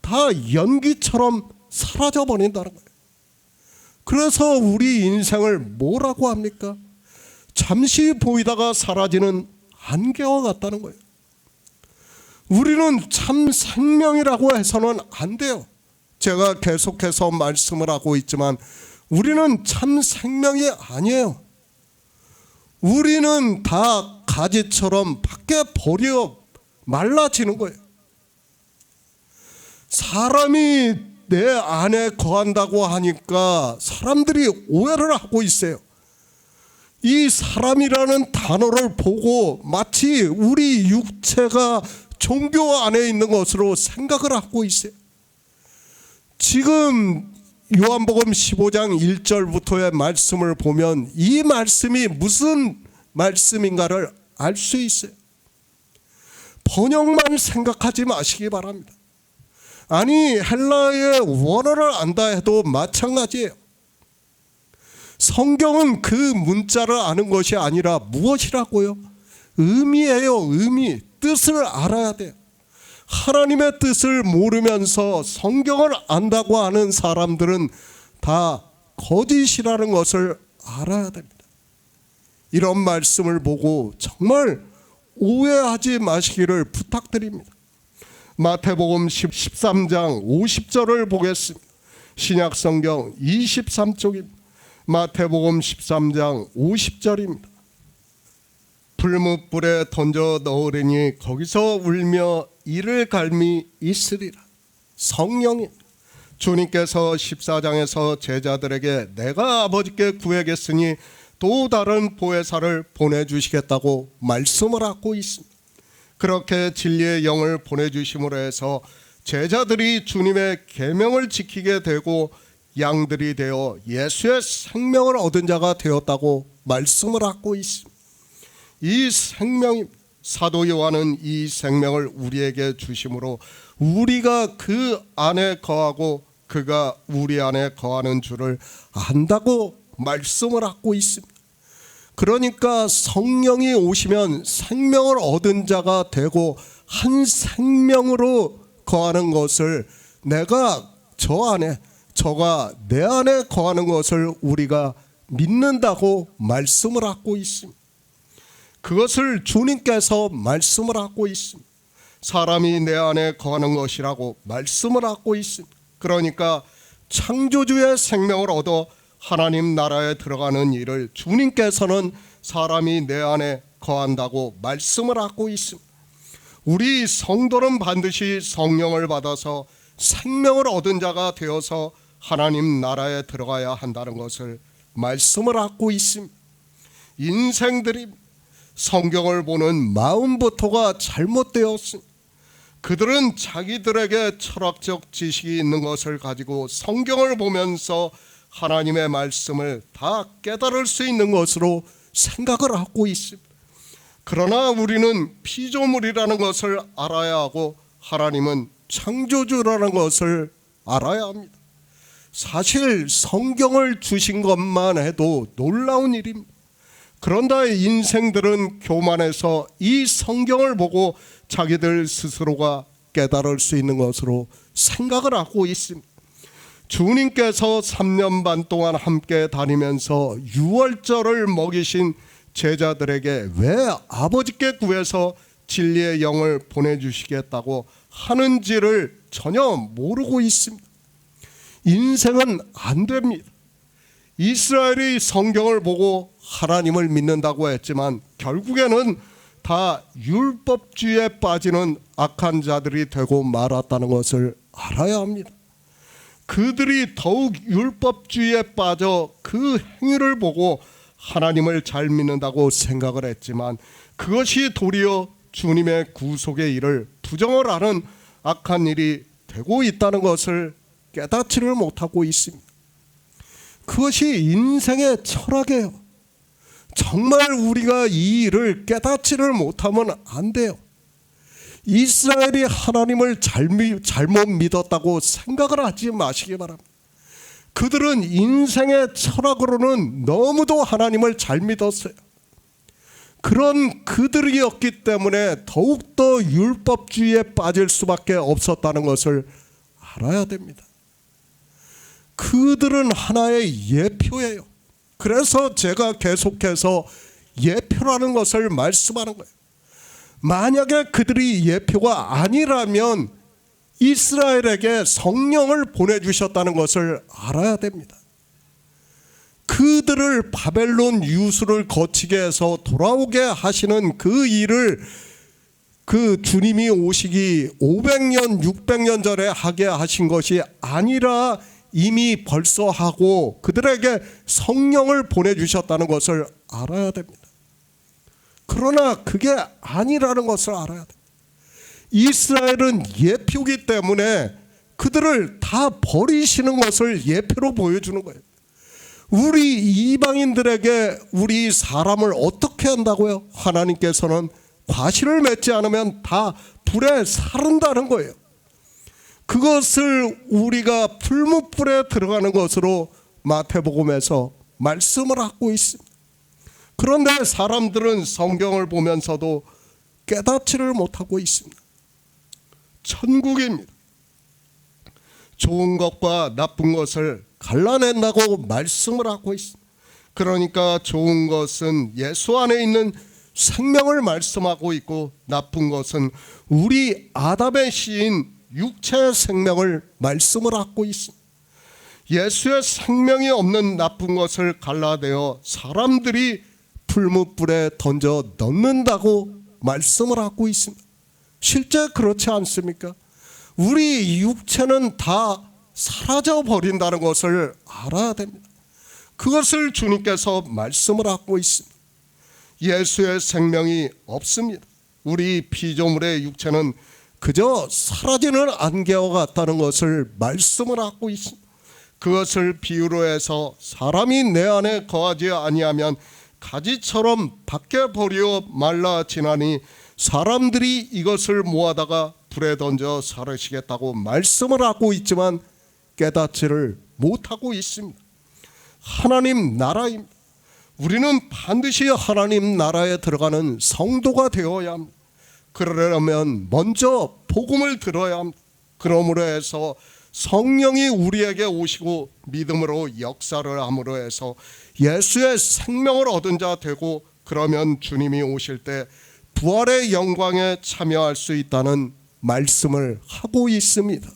다 연기처럼 사라져 버린다는 거예요. 그래서 우리 인생을 뭐라고 합니까? 잠시 보이다가 사라지는 안개와 같다는 거예요. 우리는 참 생명이라고 해서는 안 돼요. 제가 계속해서 말씀을 하고 있지만 우리는 참 생명이 아니에요. 우리는 다 가지처럼 밖에 버려 말라지는 거예요. 사람이 내 안에 거한다고 하니까 사람들이 오해를 하고 있어요. 이 사람이라는 단어를 보고 마치 우리 육체가 종교 안에 있는 것으로 생각을 하고 있어요. 지금 요한복음 15장 1절부터의 말씀을 보면 이 말씀이 무슨 말씀인가를 알 수 있어요. 번역만 생각하지 마시기 바랍니다. 아니, 헬라어의 원어를 안다 해도 마찬가지예요. 성경은 그 문자를 아는 것이 아니라 무엇이라고요? 의미예요. 의미. 뜻을 알아야 돼요. 하나님의 뜻을 모르면서 성경을 안다고 하는 사람들은 다 거짓이라는 것을 알아야 됩니다. 이런 말씀을 보고 정말 오해하지 마시기를 부탁드립니다. 마태복음 13장 50절을 보겠습니다. 신약성경 23쪽입니다. 마태복음 13장 50절입니다. 불뭇불에 던져 넣으리니 거기서 울며 이를 갈미 있으리라. 성령이 주님께서 14장에서 제자들에게 내가 아버지께 구하겠으니 또 다른 보혜사를 보내주시겠다고 말씀을 하고 있습니다. 그렇게 진리의 영을 보내주심으로 해서 제자들이 주님의 계명을 지키게 되고 양들이 되어 예수의 생명을 얻은 자가 되었다고 말씀을 하고 있습니다. 이 생명이 사도 요한은 이 생명을 우리에게 주심으로 우리가 그 안에 거하고 그가 우리 안에 거하는 줄을 안다고 말씀을 하고 있습니다. 그러니까 성령이 오시면 생명을 얻은 자가 되고 한 생명으로 거하는 것을 내가 저 안에 저가 내 안에 거하는 것을 우리가 믿는다고 말씀을 하고 있습니다. 그것을 주님께서 말씀을 하고 있습니다. 사람이 내 안에 거하는 것이라고 말씀을 하고 있습니다. 그러니까 창조주의 생명을 얻어 하나님 나라에 들어가는 일을 주님께서는 사람이 내 안에 거한다고 말씀을 하고 있습니다. 우리 성도는 반드시 성령을 받아서 생명을 얻은 자가 되어서 하나님 나라에 들어가야 한다는 것을 말씀을 하고 있습니다. 인생들이 성경을 보는 마음부터가 잘못되었습니다. 그들은 자기들에게 철학적 지식이 있는 것을 가지고 성경을 보면서 하나님의 말씀을 다 깨달을 수 있는 것으로 생각을 하고 있습니다. 그러나 우리는 피조물이라는 것을 알아야 하고 하나님은 창조주라는 것을 알아야 합니다. 사실 성경을 주신 것만 해도 놀라운 일입니다. 그런데 인생들은 교만해서 이 성경을 보고 자기들 스스로가 깨달을 수 있는 것으로 생각을 하고 있습니다. 주님께서 3년 반 동안 함께 다니면서 유월절을 먹이신 제자들에게 왜 아버지께 구해서 진리의 영을 보내주시겠다고 하는지를 전혀 모르고 있습니다. 인생은 안 됩니다. 이스라엘이 성경을 보고 하나님을 믿는다고 했지만 결국에는 다 율법주의에 빠지는 악한 자들이 되고 말았다는 것을 알아야 합니다. 그들이 더욱 율법주의에 빠져 그 행위를 보고 하나님을 잘 믿는다고 생각을 했지만 그것이 도리어 주님의 구속의 일을 부정을 하는 악한 일이 되고 있다는 것을 깨닫지를 못하고 있습니다. 그것이 인생의 철학이에요. 정말 우리가 이 일을 깨닫지를 못하면 안 돼요. 이스라엘이 하나님을 잘못 믿었다고 생각을 하지 마시기 바랍니다. 그들은 인생의 철학으로는 너무도 하나님을 잘 믿었어요. 그런 그들이었기 때문에 더욱더 율법주의에 빠질 수밖에 없었다는 것을 알아야 됩니다. 그들은 하나의 예표예요. 그래서 제가 계속해서 예표라는 것을 말씀하는 거예요. 만약에 그들이 예표가 아니라면 이스라엘에게 성령을 보내주셨다는 것을 알아야 됩니다. 그들을 바벨론 유수를 거치게 해서 돌아오게 하시는 그 일을 그 주님이 오시기 500년 600년 전에 하게 하신 것이 아니라 이미 벌써 하고 그들에게 성령을 보내주셨다는 것을 알아야 됩니다. 그러나 그게 아니라는 것을 알아야 됩니다. 이스라엘은 예표이기 때문에 그들을 다 버리시는 것을 예표로 보여주는 거예요. 우리 이방인들에게 우리 사람을 어떻게 한다고요? 하나님께서는 과실을 맺지 않으면 다 불에 사른다는 거예요. 그것을 우리가 풀무불에 들어가는 것으로 마태복음에서 말씀을 하고 있습니다. 그런데 사람들은 성경을 보면서도 깨닫지를 못하고 있습니다. 천국입니다. 좋은 것과 나쁜 것을 갈라낸다고 말씀을 하고 있습니다. 그러니까 좋은 것은 예수 안에 있는 생명을 말씀하고 있고 나쁜 것은 우리 아담의 씨인 육체의 생명을 말씀을 하고 있습니다. 예수의 생명이 없는 나쁜 것을 갈라내어 사람들이 풀무불에 던져 넣는다고 말씀을 하고 있습니다. 실제 그렇지 않습니까? 우리 육체는 다 사라져 버린다는 것을 알아야 됩니다. 그것을 주님께서 말씀을 하고 있습니다. 예수의 생명이 없습니다. 우리 피조물의 육체는 그저 사라지는 안개와 같다는 것을 말씀을 하고 있습니다. 그것을 비유로 해서 사람이 내 안에 거하지 아니하면 가지처럼 밖에 버려 말라 지나니 사람들이 이것을 모아다가 불에 던져 사르시겠다고 말씀을 하고 있지만 깨닫지를 못하고 있습니다. 하나님 나라입니다. 우리는 반드시 하나님 나라에 들어가는 성도가 되어야 합니다. 그러려면 먼저 복음을 들어야 합니다. 그러므로 해서 성령이 우리에게 오시고 믿음으로 역사를 함으로 해서 예수의 생명을 얻은 자 되고 그러면 주님이 오실 때 부활의 영광에 참여할 수 있다는 말씀을 하고 있습니다.